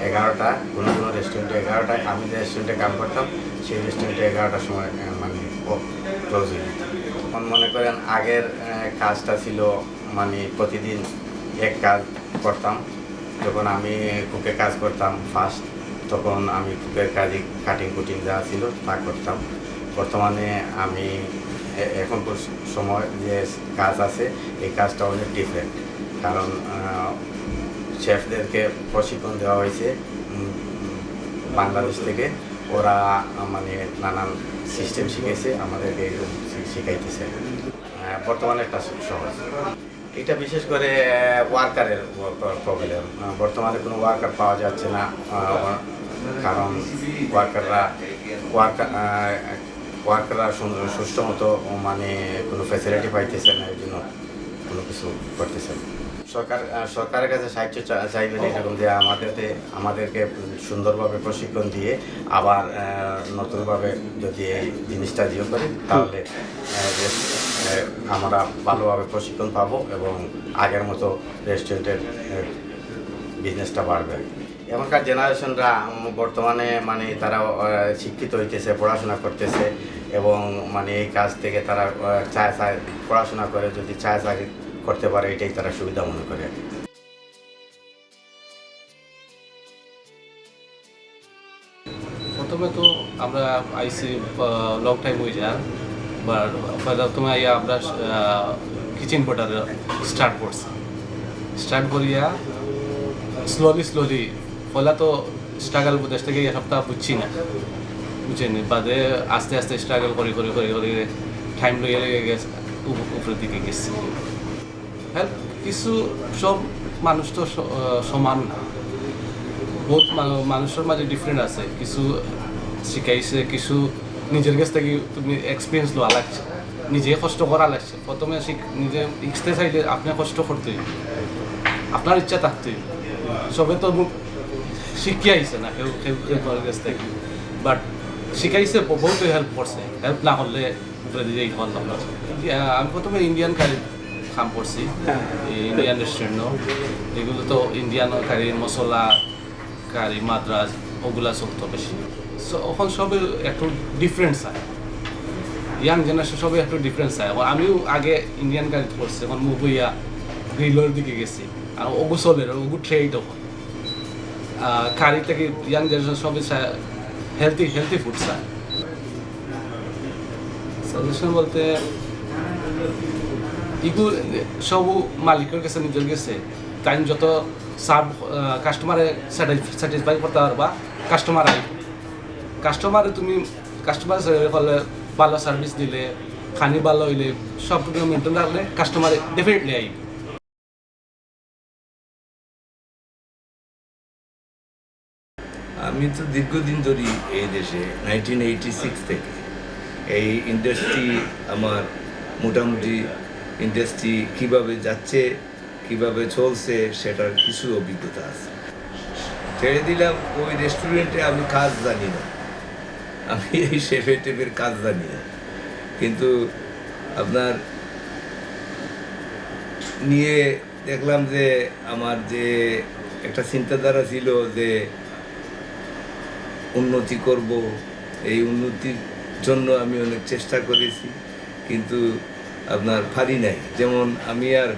11টা। কোনো রেস্টুরেন্টে 11টায়, আমি যে রেস্টুরেন্টে কাম করতাম সেই রেস্টুরেন্টে 11টার সময় মানে ক্লোজ হয়ে যেত। মনে করেন আগের কাজটা ছিল মানে প্রতিদিন এক কাজ করতাম। যখন আমি কুকের কাজ করতাম ফার্স্ট, তখন আমি কুকের কাজে কাটিং কুটিং যা ছিল তা করতাম। বর্তমানে আমি এখন সময় যে কাজ আছে এই কাজটা অনেক ডিফারেন্ট, কারণ শেফদেরকে প্রশিক্ষণ দেওয়া হয়েছে বাংলাদেশ থেকে। ওরা মানে নানান সিস্টেম শিখেছে, আমাদেরকে শিখাইতেছে। বর্তমানে একটা সহজ এটা বিশেষ করে ওয়ার্কারের প্রবলেম। বর্তমানে কোনো ওয়ার্কার পাওয়া যাচ্ছে না, কারণ ওয়ার্কাররা সুষ্ঠু মতো মানে কোনো ফ্যাসিলিটি পাইতেছে না, এই জন্য কোনো কিছু করতেছে না। সরকারের কাছে সাহায্য চাইবেন এরকম যে আমাদেরকে সুন্দরভাবে প্রশিক্ষণ দিয়ে আবার নতুনভাবে যদি এই জিনিসটা জিও করি তাহলে আমরা ভালোভাবে প্রশিক্ষণ পাবো এবং আগের মতো রেস্টুরেন্টের বিজনেসটা বাড়বে। এখনকার জেনারেশনরা বর্তমানে মানে তারা শিক্ষিত হইতেছে, পড়াশোনা করতেছে, এবং মানে এই কাজ থেকে তারা চায় পড়াশোনা করে যদি চাকরি করতে পারে, এটাই তারা সুবিধা মনে করে। প্রথমে তো আমরা আইসি লং টাইম হয়ে যায়, প্রথমে আইয়া আমরা কিচেন পটার স্টার্ট করছি। স্টার্ট করিয়া স্লোলি পয়লা তো স্ট্রাগল দেশ থেকে এক সপ্তাহ বুঝছি না, বুঝছেন, বাদে আস্তে আস্তে স্ট্রাগল করে টাইম লইয়া গেছে, উপরের দিকে গেছি। হেল্প কিছু সব মানুষ তো সমান না, বহুত মানুষের মাঝে ডিফারেন্ট আছে, কিছু শিখাইছে, কিছু নিজের কাছ থেকে তুমি এক্সপিরিয়েন্স লওয়া লাগছে, নিজে কষ্ট করা লাগছে। প্রথমে নিজে শিখতে চাইলে আপনি কষ্ট করতেই, আপনার ইচ্ছা থাকতেই। সবে তো শিখিয়ে আইছে না কেউ কাছ থেকে, বাট শিখাইছে, বহুত হেল্প করছে। হেল্প না করলে উপরে দিয়ে পারলাম না। আমি প্রথমে ইন্ডিয়ান কারি কাম করছি, ইন্ডিয়ান রেস্টুরেন্টও, এগুলো তো ইন্ডিয়ান কারি, মশলা কারি, মাদ্রাজ, ওগুলা চলতো বেশি। এখন সবে একটু ডিফারেন্স চায়, ইয়াং জেনারেশন সবে একটু ডিফারেন্স চায়। এখন আমিও আগে ইন্ডিয়ান কারি করছি, এখন মুভইয়া গ্রিলের দিকে গেছি, আর ওগু চলে, ওগু ট্রেড। এখন কারি থেকে ইয়াং জেনারেশন সবে চায় হেলথি ফুড চায়। সাজেশন বলতে এগুলো সব মালিকের কাছে, নিজের কাছে টাইম যত সার্ভ কাস্টমারে স্যাটিসফাই করতে পারবা, কাস্টমারে তুমি কাস্টমার হলে ভালো সার্ভিস দিলে, খানি ভালো হইলে, সব মেনটেন রাখলে কাস্টমারে ডেফিনেটলি আইব। আমি তো দীর্ঘদিন ধরি এই দেশে, 1986 থেকে এই ইন্ডাস্ট্রি আমার মোটামুটি ইন্ডাস্ট্রি কীভাবে যাচ্ছে, কিভাবে চলছে সেটার কিছু অভিজ্ঞতা আছে। ছেড়ে দিলাম ওই রেস্টুরেন্টে, আমি কাজ জানি না, আমি এই টেপের কাজ জানি না, কিন্তু আপনার নিয়ে দেখলাম যে আমার যে একটা চিন্তাধারা ছিল যে উন্নতি করব, এই উন্নতির জন্য আমি অনেক চেষ্টা করেছি, কিন্তু আপনার পারি নাই। যেমন আমি আর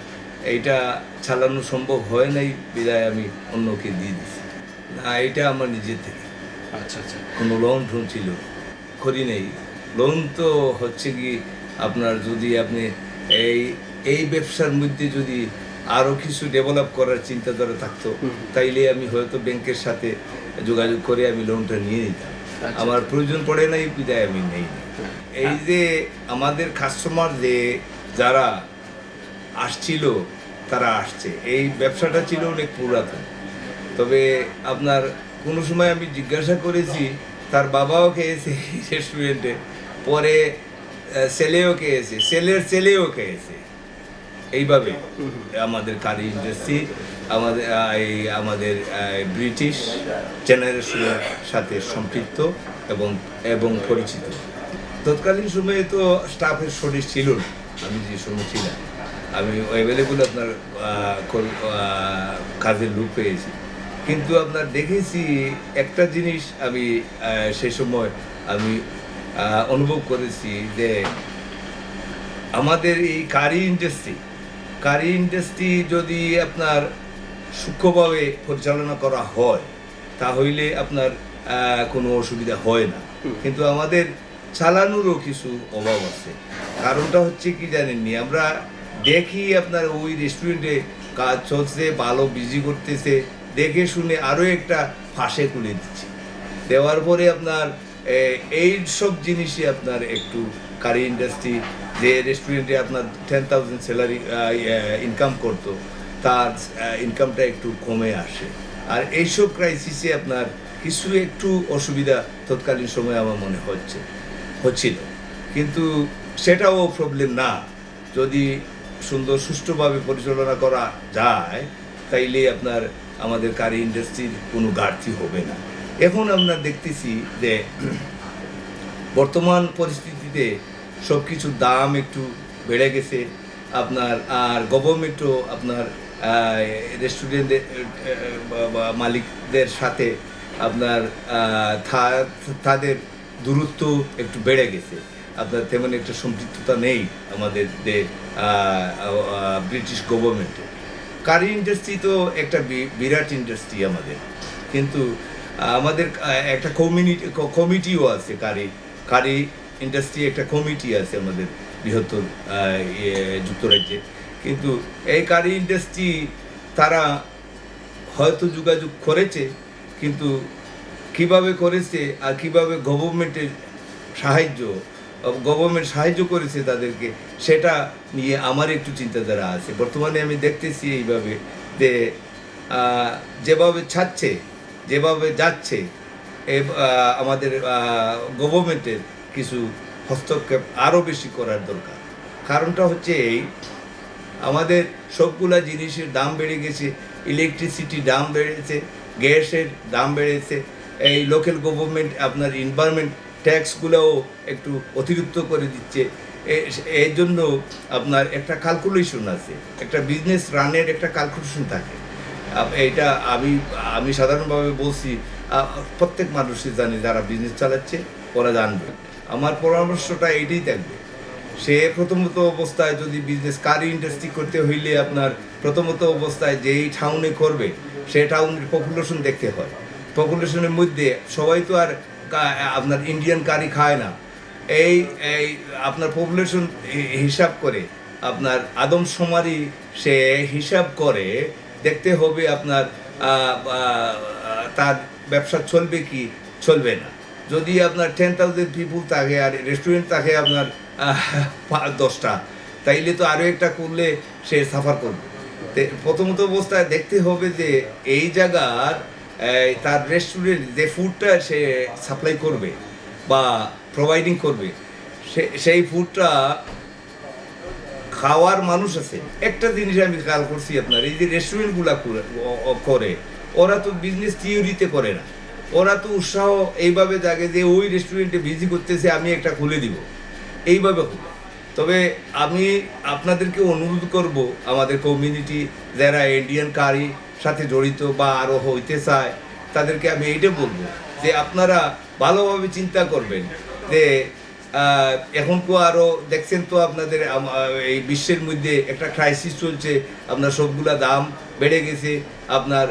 এইটা চালানো সম্ভব হয় নাই, বিদায় আমি অন্যকে দিয়ে দিছি। না, এটা আমার নিজের থেকে, আচ্ছা, কোনো লোন টোন ছিল করি নেই। লোন তো হচ্ছে কি আপনার, যদি আপনি এই ব্যবসার মধ্যে যদি আরও কিছু ডেভেলপ করার চিন্তাধারা থাকতো, তাইলে আমি হয়তো ব্যাংকের সাথে যোগাযোগ করে আমি লোনটা নিয়ে নিতাম। আমার প্রয়োজন পড়ে নাই, বিদায় আমি নেই। এই যে আমাদের কাস্টমার যে যারা আসছিল, তারা আসছে, এই ব্যবসাটা ছিল অনেক পুরাতন। তবে আপনার কোনো সময় আমি জিজ্ঞাসা করেছি, তার বাবাও খেয়েছে রেস্টুরেন্টে, পরে ছেলেও খেয়েছে, ছেলেও খেয়েছে। এইভাবে আমাদের কারি ইন্ডাস্ট্রি আমাদের ব্রিটিশ জেনারেশনের সাথে সম্পৃক্ত এবং পরিচিত। তৎকালীন সময়ে তো স্টাফের শরীর ছিল না, আমি যে সময় ছিলাম, আমি অ্যাভেলেবল আপনার কাজের লোক পেয়েছি। কিন্তু আপনার দেখেছি একটা জিনিস আমি সে সময় আমি অনুভব করেছি যে আমাদের এই কারি ইন্ডাস্ট্রি যদি আপনার সূক্ষ্মভাবে পরিচালনা করা হয়, তাহলে আপনার কোনো অসুবিধা হয় না। কিন্তু আমাদের চালানোরও কিছু অভাব আছে। কারণটা হচ্ছে কি জানেননি, আমরা দেখি আপনার ওই রেস্টুরেন্টে কাজ চলছে, ভালো বিজি করতেছে, দেখে শুনে আরও একটা ফাঁসে খুলে দিচ্ছে। দেওয়ার পরে আপনার এই সব জিনিসই আপনার একটু কারি ইন্ডাস্ট্রি, যে রেস্টুরেন্টে আপনার 10,000 স্যালারি ইনকাম করতো, তার ইনকামটা একটু কমে আসে। আর এইসব ক্রাইসিসে আপনার কিছু একটু অসুবিধা তৎকালীন সময় আমার মনে হচ্ছিল, কিন্তু সেটাও প্রবলেম না। যদি সুন্দর সুষ্ঠুভাবে পরিচালনা করা যায়, তাইলে আপনার আমাদের কারি ইন্ডাস্ট্রির কোনো ঘাটতি হবে না। এখন আমরা দেখতেছি যে বর্তমান পরিস্থিতিতে সব কিছুর দাম একটু বেড়ে গেছে আপনার, আর গভর্নমেন্টও আপনার রেস্টুরেন্টের মালিকদের সাথে আপনার তাদের দূরত্ব একটু বেড়ে গেছে। আপনার তেমন একটা সম্পৃক্ততা নেই আমাদের ব্রিটিশ গভর্নমেন্টে। কারি ইন্ডাস্ট্রি তো একটা বিরাট ইন্ডাস্ট্রি আমাদের, কিন্তু আমাদের একটা কমিটিও আছে, কারি ইন্ডাস্ট্রি একটা কমিটি আছে আমাদের বৃহত্তর যুক্তরাজ্যে। কিন্তু এই কারি ইন্ডাস্ট্রি তারা হয়তো যোগাযোগ করেছে, কিন্তু কিভাবে করেছে আর কিভাবে গভর্নমেন্ট সাহায্য করেছে তাদেরকে, সেটা নিয়ে আমার একটু চিন্তাধারা আছে। বর্তমানে আমি দেখতেছি এইভাবে যে যেভাবে যেভাবে যাচ্ছে আমাদের গভর্নমেন্টের কিছু হস্তক্ষেপ আরও বেশি করার দরকার। কারণটা হচ্ছে এই, আমাদের সবগুলা জিনিসের দাম বেড়ে গেছে, ইলেকট্রিসিটির দাম বেড়েছে, গ্যাসের দাম বেড়েছে, এই লোকাল গভর্নমেন্ট আপনার এনভায়রনমেন্ট ট্যাক্সগুলোও একটু অতিরিক্ত করে দিচ্ছে। এর জন্য আপনার একটা ক্যালকুলেশন আছে, একটা বিজনেস রানের একটা ক্যালকুলেশন থাকে। এটা আমি সাধারণভাবে বলছি, প্রত্যেক মানুষই জানে, যারা বিজনেস চালাচ্ছে ওরা জানবে। আমার পরামর্শটা এইটাই থাকবে, সে প্রথমত অবস্থায় যদি বিজনেস কারি ইন্ডাস্ট্রি করতে হইলে আপনার প্রথমত অবস্থায় যেই টাউনে করবে সে টাউনের পপুলেশন দেখতে হয়। পপুলেশনের মধ্যে সবাই তো আর আপনার ইন্ডিয়ান কারি খায় না। এই আপনার পপুলেশন হিসাব করে আপনার আদমশুমারি সে হিসাব করে দেখতে হবে আপনার তার ব্যবসা চলবে কি চলবে না। যদি আপনার 10,000 পিপুল থাকে আর রেস্টুরেন্ট থাকে আপনার 10টা, তাইলে তো আরও একটা করলে সে সাফার করবে। প্রথমত অবস্থায় দেখতে হবে যে এই জায়গার তার রেস্টুরেন্ট যে ফুডটা সে সাপ্লাই করবে বা প্রোভাইডিং করবে, সেই ফুডটা খাওয়ার মানুষ আছে। একটা জিনিস আমি খেয়াল করছি, আপনার এই যে রেস্টুরেন্টগুলা করে, ওরা তো বিজনেস থিওরিতে করে না, ওরা তো উৎসাহ এইভাবে জাগে যে ওই রেস্টুরেন্টে বিজি করতেছে, আমি একটা খুলে দিব, এইভাবে খুলে। তবে আমি আপনাদেরকে অনুরোধ করব, আমাদের কমিউনিটি যারা ইন্ডিয়ান কারি সাথে জড়িত বা আরও হইতে চায়, তাদেরকে আমি এইটা বলবো যে আপনারা ভালোভাবে চিন্তা করবেন যে এখন তো আরও দেখছেন তো আপনাদের এই বিশ্বের মধ্যে একটা ক্রাইসিস চলছে, আপনার সবগুলা দাম বেড়ে গেছে, আপনার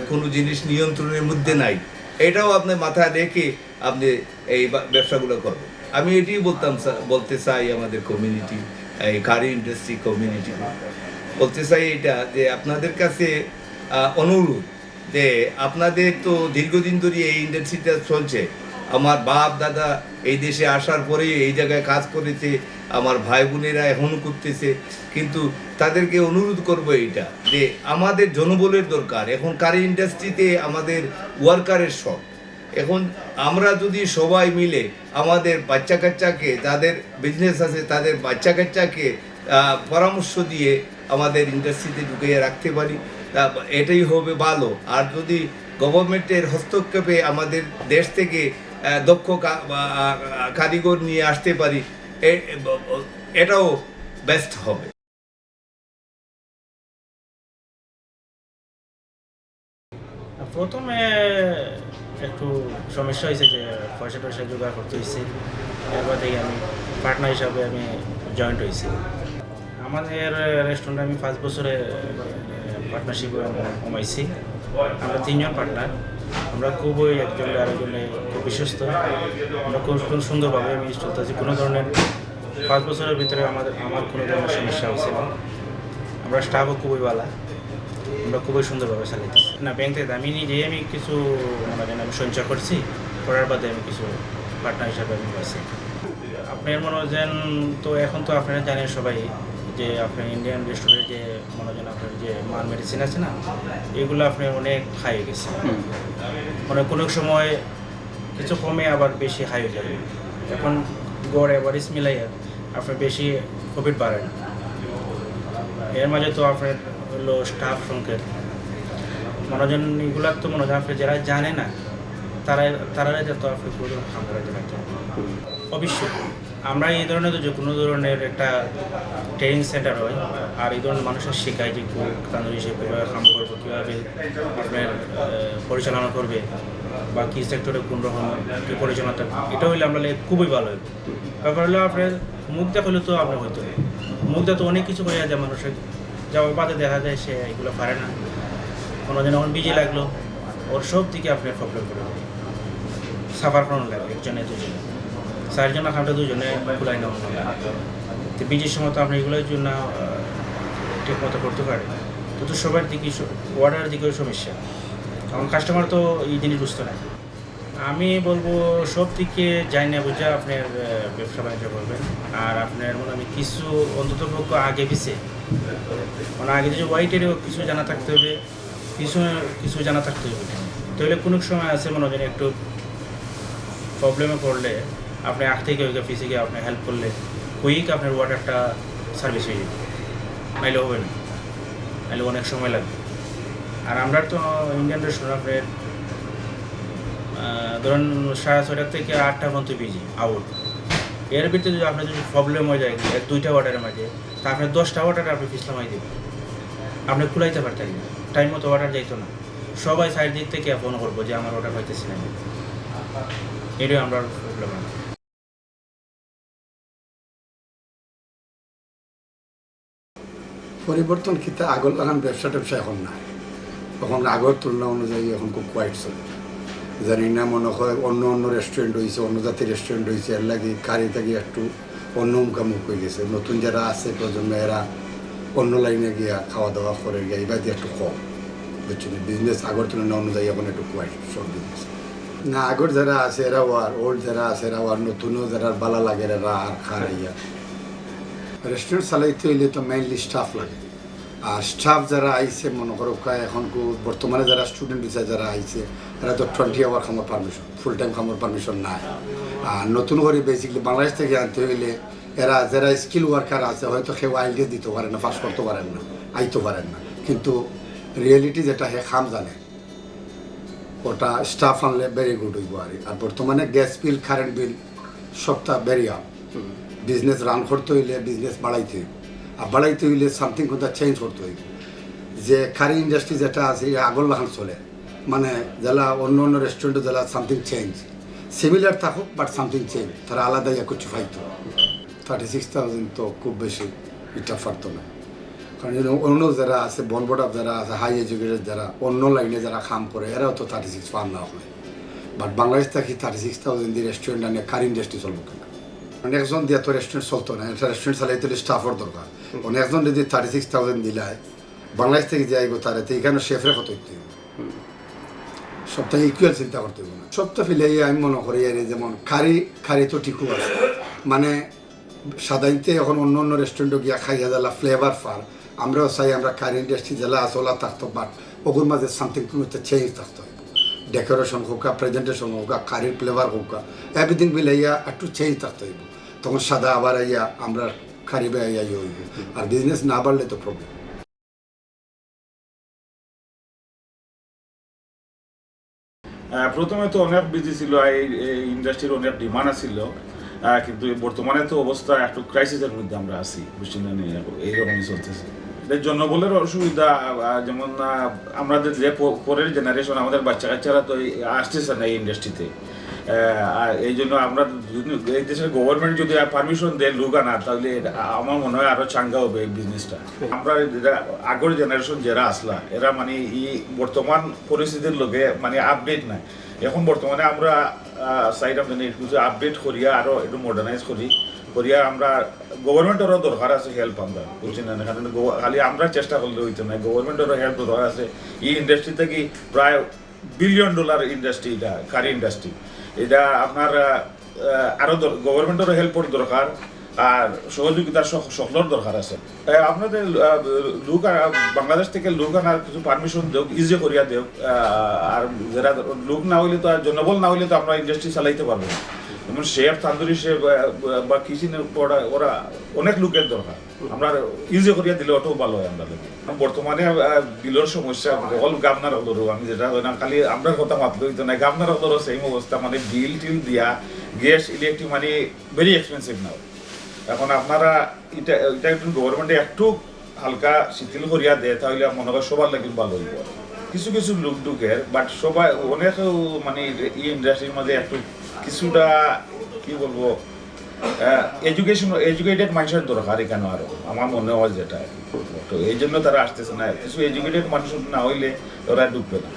কোনো জিনিস নিয়ন্ত্রণের মধ্যে নাই। এটাও আপনি মাথায় রেখে আপনি এই ব্যবসাগুলো করবেন। আমি এটাই বলতে চাই আমাদের কমিউনিটি, এই কারি ইন্ডাস্ট্রি কমিউনিটি বলতে চাই এটা, যে আপনাদের কাছে অনুরোধ যে আপনাদের তো দীর্ঘদিন ধরে এই ইন্ডাস্ট্রিটা চলছে। আমার বাপ দাদা এই দেশে আসার পরে এই জায়গায় কাজ করেছে, আমার ভাই বোনেরা এখনও করতেছে, কিন্তু তাদেরকে অনুরোধ করব এইটা যে আমাদের জনবলের দরকার। এখন কারি ইন্ডাস্ট্রিতে আমাদের ওয়ার্কারের শর্ট। এখন আমরা যদি সবাই মিলে আমাদের বাচ্চা কাচ্চাকে, যাদের বিজনেস আছে তাদের বাচ্চা কাচ্চাকে পরামর্শ দিয়ে আমাদের ইন্ডাস্ট্রিতে ঢুকিয়ে রাখতে পারি, এটাই হবে ভালো। আর যদি গভর্নমেন্টের হস্তক্ষেপে আমাদের দেশ থেকে দক্ষ কারিগর নিয়ে আসতে পারি, এটাও বেস্ট হবে। প্রথমে একটু সমস্যা হয়েছে যে পয়সা জোগাড় করতে হয়েছে, এরপর থেকে আমি পার্টনার হিসাবে আমি জয়েন্ট হয়েছি। আমাদের রেস্টুরেন্টে আমি 5 বছরে পার্টনারশিপে কমাইছি। আমরা 3 জন পার্টনার, আমরা খুবই একজনে আরেকজনে খুব বিশ্বস্ত, আমরা খুব সুন্দরভাবে আমি চলতেছি। কোনো ধরনের 5 বছরের ভিতরে আমার কোনো ধরনের সমস্যা হয়েছে না। আমরা স্টাফও খুবই ভালো, আমরা খুবই সুন্দরভাবে চালাইতেছি। না, ব্যাংক থেকে আমি নিজেই আমি কিছু আমি সঞ্চয় করছি, করার বাদে আমি কিছু পার্টনার হিসাবে আমি পাইছি। আপনার মনোরঞ্জন তো এখন তো আপনারা জানেন সবাই যে আপনার ইন্ডিয়ান রেস্টুরেন্টে যে মনোরঞ্জন আপনার যে মাল মেডিসিন আছে না, এগুলো আপনার অনেক হাই হয়ে গেছে। মানে কোনো সময় কিছু কমে আবার বেশি হাই হয়ে যাবে। এখন গড় এভারেজ মিলাইয়া আপনার বেশি প্রফিট বাড়ে না। এর মাঝে তো আপনার হলো স্টাফ সংখ্যার মনোরঞ্জন এগুলা তো মনোরঞ্জন আপনি যারা জানে না তারা যত আপনি পুরো কাম করাতে পারতেন। অবশ্যই আমরা এই ধরনের যে কোনো ধরনের একটা ট্রেনিং সেন্টার হয়, আর এই ধরনের মানুষের শেখায় যে তান্দুরি হিসেবে কীভাবে কাম করবো, কীভাবে আপনার পরিচালনা করবে, বা কী সেক্টরে কোন রকম কী পরিচালনা থাকবে, এটা হইলে আমরা খুবই ভালো হইব। ব্যাপার হলো আপনার মুখ দেখালে তো আপনার হইতে হবে, মুখ দিয়ে তো অনেক কিছু হয়ে যায় মানুষের, যাওয়ার বাদে দেখা যায় সে এগুলো পারে না, কোনো দিন এখন বিজি লাগলো ওর সব দিকে আপনার প্রবলেম করে সাফার করানো লাগে, একজনে দুজনে 4 জন আমরা দুজনে খুলাই নেওয়া তো বিজির সময় তো আপনি এগুলোর জন্য ঠিক মতো করতে পারে, তো সবার দিকে অর্ডারের দিকেও সমস্যা, কারণ কাস্টমার তো এই জিনিস বুঝতে না। আমি বলবো সব দিকে যাই না বুঝে আপনার ব্যবসা বাণিজ্য করবেন। আর আপনার মনে আমি কিছু অন্তত পক্ষ আগে পিছিয়ে মানে আগে যে হোয়াইটেরও কিছু জানা থাকতে হবে, কিছু জানা থাকতে হবে, তাহলে কোনো সময় আছে মনে হয় একটু প্রবলেমে পড়লে আপনি আগ থেকে ওই পিছিয়ে গিয়ে আপনি হেল্প করলে কুইক আপনার ওয়াটারটা সার্ভিস হয়ে যাবে, নাইলে হবে না, নাইলে অনেক সময় লাগবে। আর আমরা তো ইন্ডিয়ান রেস্টুরেন্ট আপনার ধরুন 6:30 থেকে 8টা পর্যন্ত বিজি আউট, এর ভিতরে যদি আপনার যদি প্রবলেম হয়ে যায় 1-2টা অর্ডারের মাঝে, তা আপনি 10টা অর্ডারে আপনি পিছলামাই দেবেন, আপনি খুলাইতে পারতেন না, টাইম মতো অর্ডার যাইতো না, সবাই সাইড দিক থেকে ফোন করবো যে আমার অর্ডার পাইতেছি না, এটাই আমরা প্রবলেম। পরিবর্তন কিন্তু আগর লাগান ব্যবসা ট্যাবসা এখন না, তখন আগের তুলনা অনুযায়ী এখন খুব কোয়াইট চলে, জানি না মনে হয় অন্য রেস্টুরেন্ট হয়েছে, অন্য জাতির রেস্টুরেন্ট হয়েছে, এর লাগে কারি থাকি একটু অন্য মুখামুখ হয়ে গেছে, নতুন যারা আছে প্রজন্ম এরা অন্য লাইনে গিয়া খাওয়া দাওয়া করে গিয়া এবার একটু কম, বুঝছেন, বিজনেস আগের তুলনা অনুযায়ী এখন একটু কোয়াইট সব বিজনেস না। আগর যারা আছে এরা আর ওল্ড যারা আছে এরা আর নতুনও যারা বালা লাগে এরা আর খাইয়া রেস্টুরেন্ট চালাইতে হইলে তো মেইনলি স্টাফ লাগে, আর স্টাফ যারা আইছে মনে করো এখন বর্তমানে যারা স্টুডেন্ট হিসেবে যারা আইছে এরা তো 20 আওয়ার খামার পারমিশন, ফুল টাইম খামার পারমিশন নাই। আর নতুন করে বেসিক্যালি বাংলাদেশ থেকে আনতে হইলে এরা যারা স্কিল ওয়ার্কার আছে হয়তো কেউ আইডিয়া দিতে পারে না, পাস করতে পারেন না, আইতে পারেন না, কিন্তু রিয়েলিটি যেটা হে খাম জানে ওটা স্টাফ আনলে ভেরি গুড হইব। আর বর্তমানে গ্যাস বিল কারেন্ট বিল সবটা ভেরি আপ, বিজনেস রান করতে হইলে বিজনেস বাড়াইতে হইব, আর বাড়াইতে হইলে সামথিং কোথাও চেঞ্জ করতে হইব। যে কারি ইন্ডাস্ট্রি যেটা আছে আগর লাগান চলে, মানে যারা অন্য রেস্টুরেন্টে যারা সামথিং চেঞ্জ সিমিলার থাকুক বাট সামথিং চেঞ্জ, তারা আলাদা ইয়া কিছু পাইতো। 36,000 তো খুব বেশি এটা পারতো না, কারণ অন্য যারা আছে বনবোর্ড যারা আছে হাই এডুকেটেড যারা অন্য লাইনে যারা কাম করে এরাও তো 36 পার না হয়, বাট বাংলাদেশ থেকে 36,000 দিয়ে রেস্টুরেন্ট আনে কারি ইন্ডাস্ট্রি চলবো কেনা, মানে একজন দিয়ে তো রেস্টুরেন্ট চলতো না, একটা রেস্টুরেন্ট চালাইতে হলে স্টাফের দরকার, একজন যদি 36,000 দিলায় বাংলাদেশ থেকে যে আইব তার এখানে শেফরে কত হইতে হবে, সবটাই ইকুয়াল চিন্তা করতে হবে না। সবটা ফেলে আমি মনে করি যেমন খারি তো ঠিকও আছে, মানে সাধারণতে এখন অন্য রেস্টুরেন্টে গিয়া খাইয়া জ্বালা ফ্লেভার ফার, আমরাও চাই আমরা কারি ইন্ডাস্ট্রি জেলা আসলা থাকতো, বাট ওগুর মাঝে সামথিং কোনো একটা চেঞ্জ থাকতে হবে, ডেকোরেশন হোক প্রেজেন্টেশন হোক কারির ফ্লেভার হোক এভরিথিং মিলাইয়া একটু চেঞ্জ থাকতে হইব, তখন সাদা আবার আইয়া আমরা খারি বেআইয়া হইব, আর বিজনেস না বাড়লে তো প্রবলেম। প্রথমে তো অনেক বিজি ছিল, এই ইন্ডাস্ট্রির অনেক ডিমান্ড ছিল, কিন্তু বর্তমানে তো অবস্থা একটু ক্রাইসিসের মধ্যে আমরা আছি, বুঝছেন না, এইরকমই চলতেছে। এর জনবলের অসুবিধা, যেমন আমাদের যে পরের জেনারেশন আমাদের বাচ্চা কাচ্চারা তো আসতেছে না এই ইন্ডাস্ট্রিতে, এই জন্য আমরা এই দেশের গভর্নমেন্ট যদি পারমিশন দেয় লোক আনা, তাহলে আমার মনে হয় আরো চাঙ্গা হবে এই বিজনেসটা। আমরা আগের জেনারেশন যারা আসলা এরা মানে এই বর্তমান পরিস্থিতির লোকে মানে আপডেট নাই, এখন বর্তমানে আমরা চাই মানে কিছু আপডেট করিয়া আরো একটু মডার্নাইজ করিয়া আমরা গভর্নমেন্টেরও দরকার আছে হেল্প, আমরা বুঝছি না, কারণ খালি আমরা চেষ্টা করলে হইতো না, গভর্নমেন্টেরও হেল্প দরকার আছে। এই ইন্ডাস্ট্রি থেকে প্রায় $1 বিলিয়ন ইন্ডাস্ট্রি, এটা কারি ইন্ডাস্ট্রি, এটা আপনার আরো গভর্নমেন্টেরও হেল্পর দরকার, আর সহযোগিতা সকলের দরকার আছে। আপনাদের লোক বাংলাদেশ থেকে লোক আনার কিছু পারমিশন দেওক, ইজি করিয়া দেওক, আর যারা লোক না হইলে তো জনবল না হইলে তো আমরা ইন্ডাস্ট্রি চালাইতে পারবো না, যেমন শেফ তান্দুরি শেফ বা কিচেনের ওরা অনেক লোকের দরকার, আমরা ইউজে করিয়া দিলে ওটাও ভালো হয়। আমরা বর্তমানে বিলের সমস্যা অল গাবনার হলেরও আমি যেটা হয় না, খালি আমরা কথা মাতলে হইতো না, গাবনার হলেরও সেম অবস্থা, মানে বিল টিল দিয়া গ্যাস ইলেকট্রিক মানে ভেরি এক্সপেন্সিভ নাও। এখন আপনারা এটা একটু গভর্নমেন্টে একটু হালকা শিথিল করিয়া দেয়, তাহলে মনে হয় সবার লাগে ভালো হইব। কিছু কিছু লোক ঢুকে, বাট সবাই অনেক মানে এই ইন্ডাস্ট্রির মধ্যে একটু কিছুটা কি বলবো এডুকেটেড মানুষের দরকার এখানে আরো, আমার মনে হয় যেটা। তো এই জন্য তারা আসতেছে না, কিছু এডুকেটেড মানুষ না হইলে ওরা ঢুকবে না।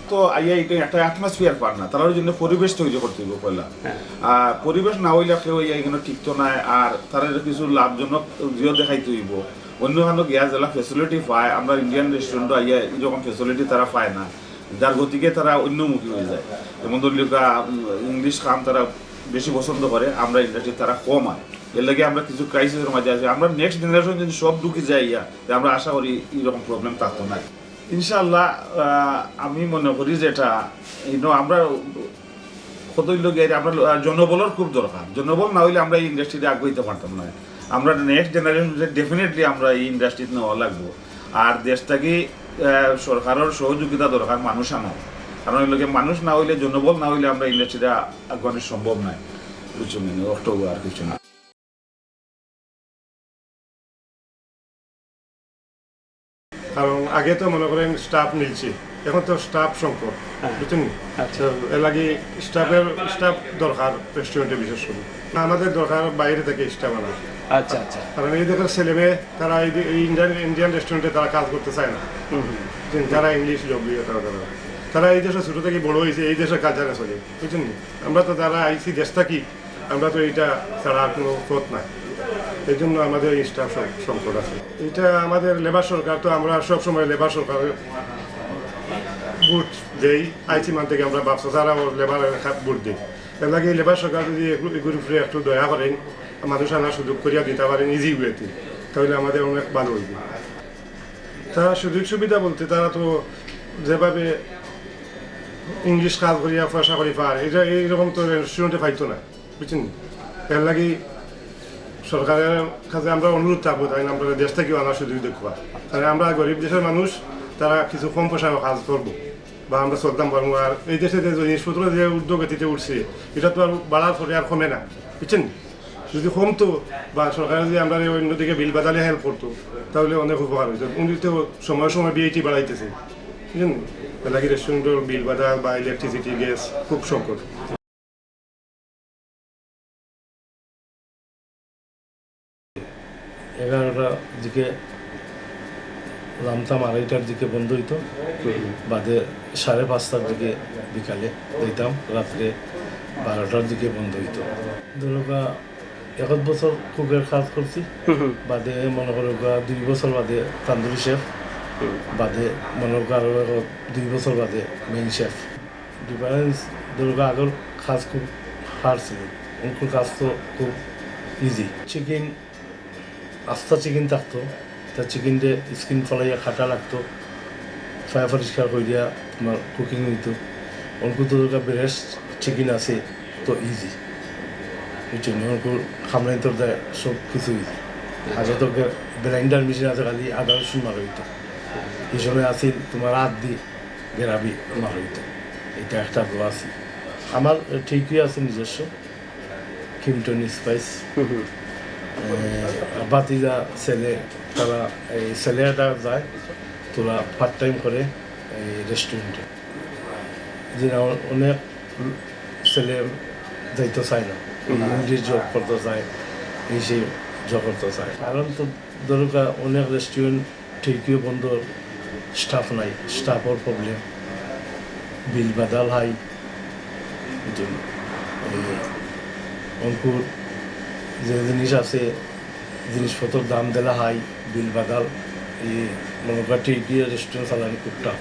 তো আইয়া এটা একটা অ্যাটমসফিয়ার পার না, তার জন্য পরিবেশ তৈরি করতে হইব পয়লা। আর পরিবেশ না হইলে কেউ এখানে টিকতো না, আর তারা কিছু লাভজনক জিও দেখাইতে হইব। অন্য কোনো গিয়া জেলা ফেসিলিটি পায়, আমরা ইন্ডিয়ান রেস্টুরেন্টও আইয়া এরকম ফেসিলিটি তারা পায় না, যার গতিকে তারা অন্যমুখী হয়ে যায়। যেমন ধরলি ইংলিশ খাম তারা বেশি পছন্দ করে, আমরা ইন্ডাস্ট্রি তারা কম হয়। এর লাগে আমরা কিছু ক্রাইসিসের মাঝে আছি। আমরা নেক্সট জেনারেশন যদি সব ঢুকে যাই আমরা আশা করি এরকম প্রবলেম থাকতো না ইনশাআল্লাহ। আমি মনে করি যেটা আমরা কতই লোক আমরা জনবলের খুব দরকার। জনবল না হইলে আমরা এই ইন্ডাস্ট্রিতে আগ্রহীতে পারতাম না। আমরা নেক্সট জেনারেশন ডেফিনেটলি আমরা এই ইন্ডাস্ট্রিতে নেওয়া লাগবো। আর দেশটাকে সরকারের সহযোগিতা দরকার, মানুষ আনা। কারণ ওই লোকে মানুষ না হইলে, জনবল না হইলে আমরা ইন্ডাস্ট্রিতে আগ্রহী সম্ভব নয়। কিছু নেই অক্টোবর আর কিছু না। কারণ আগে তো মনে করেন স্টাফ নিলছে, এখন তো স্টাফ সংকট, বুঝছেন? আচ্ছা, এর লাগে স্টাফ দরকার রেস্টুরেন্টে, বিশেষ করে আমাদের দরকার বাইরে থেকে স্টাফ আনা। আচ্ছা আচ্ছা। কারণ এই দেশের ছেলে মেয়ে তারা এই ইন্ডিয়ান রেস্টুরেন্টে তারা কাজ করতে চায় না, যারা ইংলিশ জব দিয়ে তারা এই দেশে ছোটো থেকে বড় হয়েছে, এই দেশের কালচারে চলে, বুঝছেন? আমরা তো যারা আইসি দেশ থাকি, আমরা তো এইটা ছাড়া আর কোনো পথ নাই। এই জন্য আমাদের স্টাফ সংকট আছে। এটা আমাদের লেবার সরকার, তো আমরা সবসময় লেবার সরকারের ভোট দেই। আইসি মান থেকে আমরা ব্যবসা ছাড়া লেবার ভোট দিই। এর লাগে লেবার সরকার যদি এগুলোর উপরে একটু দয়া করেন, মানুষ আনার সুযোগ করিয়া দিতে পারেন ইজি ওয়েতে, তাহলে আমাদের অনেক ভালো হইবে। তারা সুযোগ সুবিধা বলতে তারা তো যেভাবে ইংলিশ কাজ করিয়া পয়সা করি পার, এটা এইরকম তো রেস্টুরেন্টে পাইতো না, বুঝছেন? এর লাগে সরকারের কাছে আমরা অনুরোধ থাকবো, তাই আমরা দেশ থেকেও আনার সুযোগ দেখবা। তাই আমরা গরিব দেশের মানুষ, তারা কিছু কম পয়সায় কাজ করবো বা আমরা চলতাম পারবো। আর এই দেশে যে জিনিসপত্র যে উদ্যোগতিতে উঠছে, এটা তো আর বাড়ার পরে আর কমে না, বুঝছেন? যদি কমতো বা সরকার যদি আমরা অন্যদিকে বিল বাদালে হেল্প করতো, তাহলে অনেক উপকার হইতো। উনি তো সময় সময় বিআইটি বাড়াইতেছে, বুঝলেন? লাগে রেস্টুরেন্টের বিল বাদা বা ইলেকট্রিসিটি, গ্যাস খুব সংকট। 11টার দিকে নামতাম, 2:30টার দিকে বন্ধ হইতো, বাদে 5:30টার দিকে বিকালে দিতাম, রাত্রে 12টার দিকে বন্ধ হইতো। ধরোগা 1 বছর কুকের কাজ করছি, বাদে মনে করো 2 বছর বাদে তান্দুরি শেফ, বাদে মনে করো আরও 2 বছর বাদে মেইন শেফ। ডিফারেন্স ধরোগা আগের কাজ খুব হার্ড ছিল, ওর কাজ তো খুব ইজি। চিকেন আস্তা চিকেন থাকতো, তা চিকেনটা স্কিন ফলাইয়া খাটা লাগতো, ফায়া পরিষ্কার করিয়া তোমার কুকিং হইতো। অঙ্কুর তো ব্রেস্ট চিকেন আছে তো ইজি, বুঝছেন? অঙ্কুর খামড়াইতে দেয় সব কিছু ইজি। আগে তো গ্রাইন্ডার মেশিন আছে, খালি আদা রসুন মারা হইতো। এই সময় আছে তোমার হাত দিয়ে গ্রাবি মারা হইতো। এটা একটা দোয়া আছে আমার, ঠিকই আছে নিজস্ব কিমটন স্পাইস। বাতিজা ছেলে, তারা এই ছেলেটা যায়, তোরা পার্ট টাইম করে এই রেস্টুরেন্টে। যে অনেক ছেলে যাইতে চায় না, ইংলিশ জব করতে চায়, এই সেই জব করতে চায়। কারণ তো ধরুকা অনেক রেস্টুরেন্ট ঠিকই বন্ধ, স্টাফ নাই, স্টাফের প্রবলেম, বিল বাদাল হাই। এই জন্য অঙ্কুর যে জিনিস আছে, জিনিসপত্রের দাম দিলা হাই, বিল বাদাল, এই মনে করি ঠিকই রেস্টুরেন্ট চালানি খুব টাফ।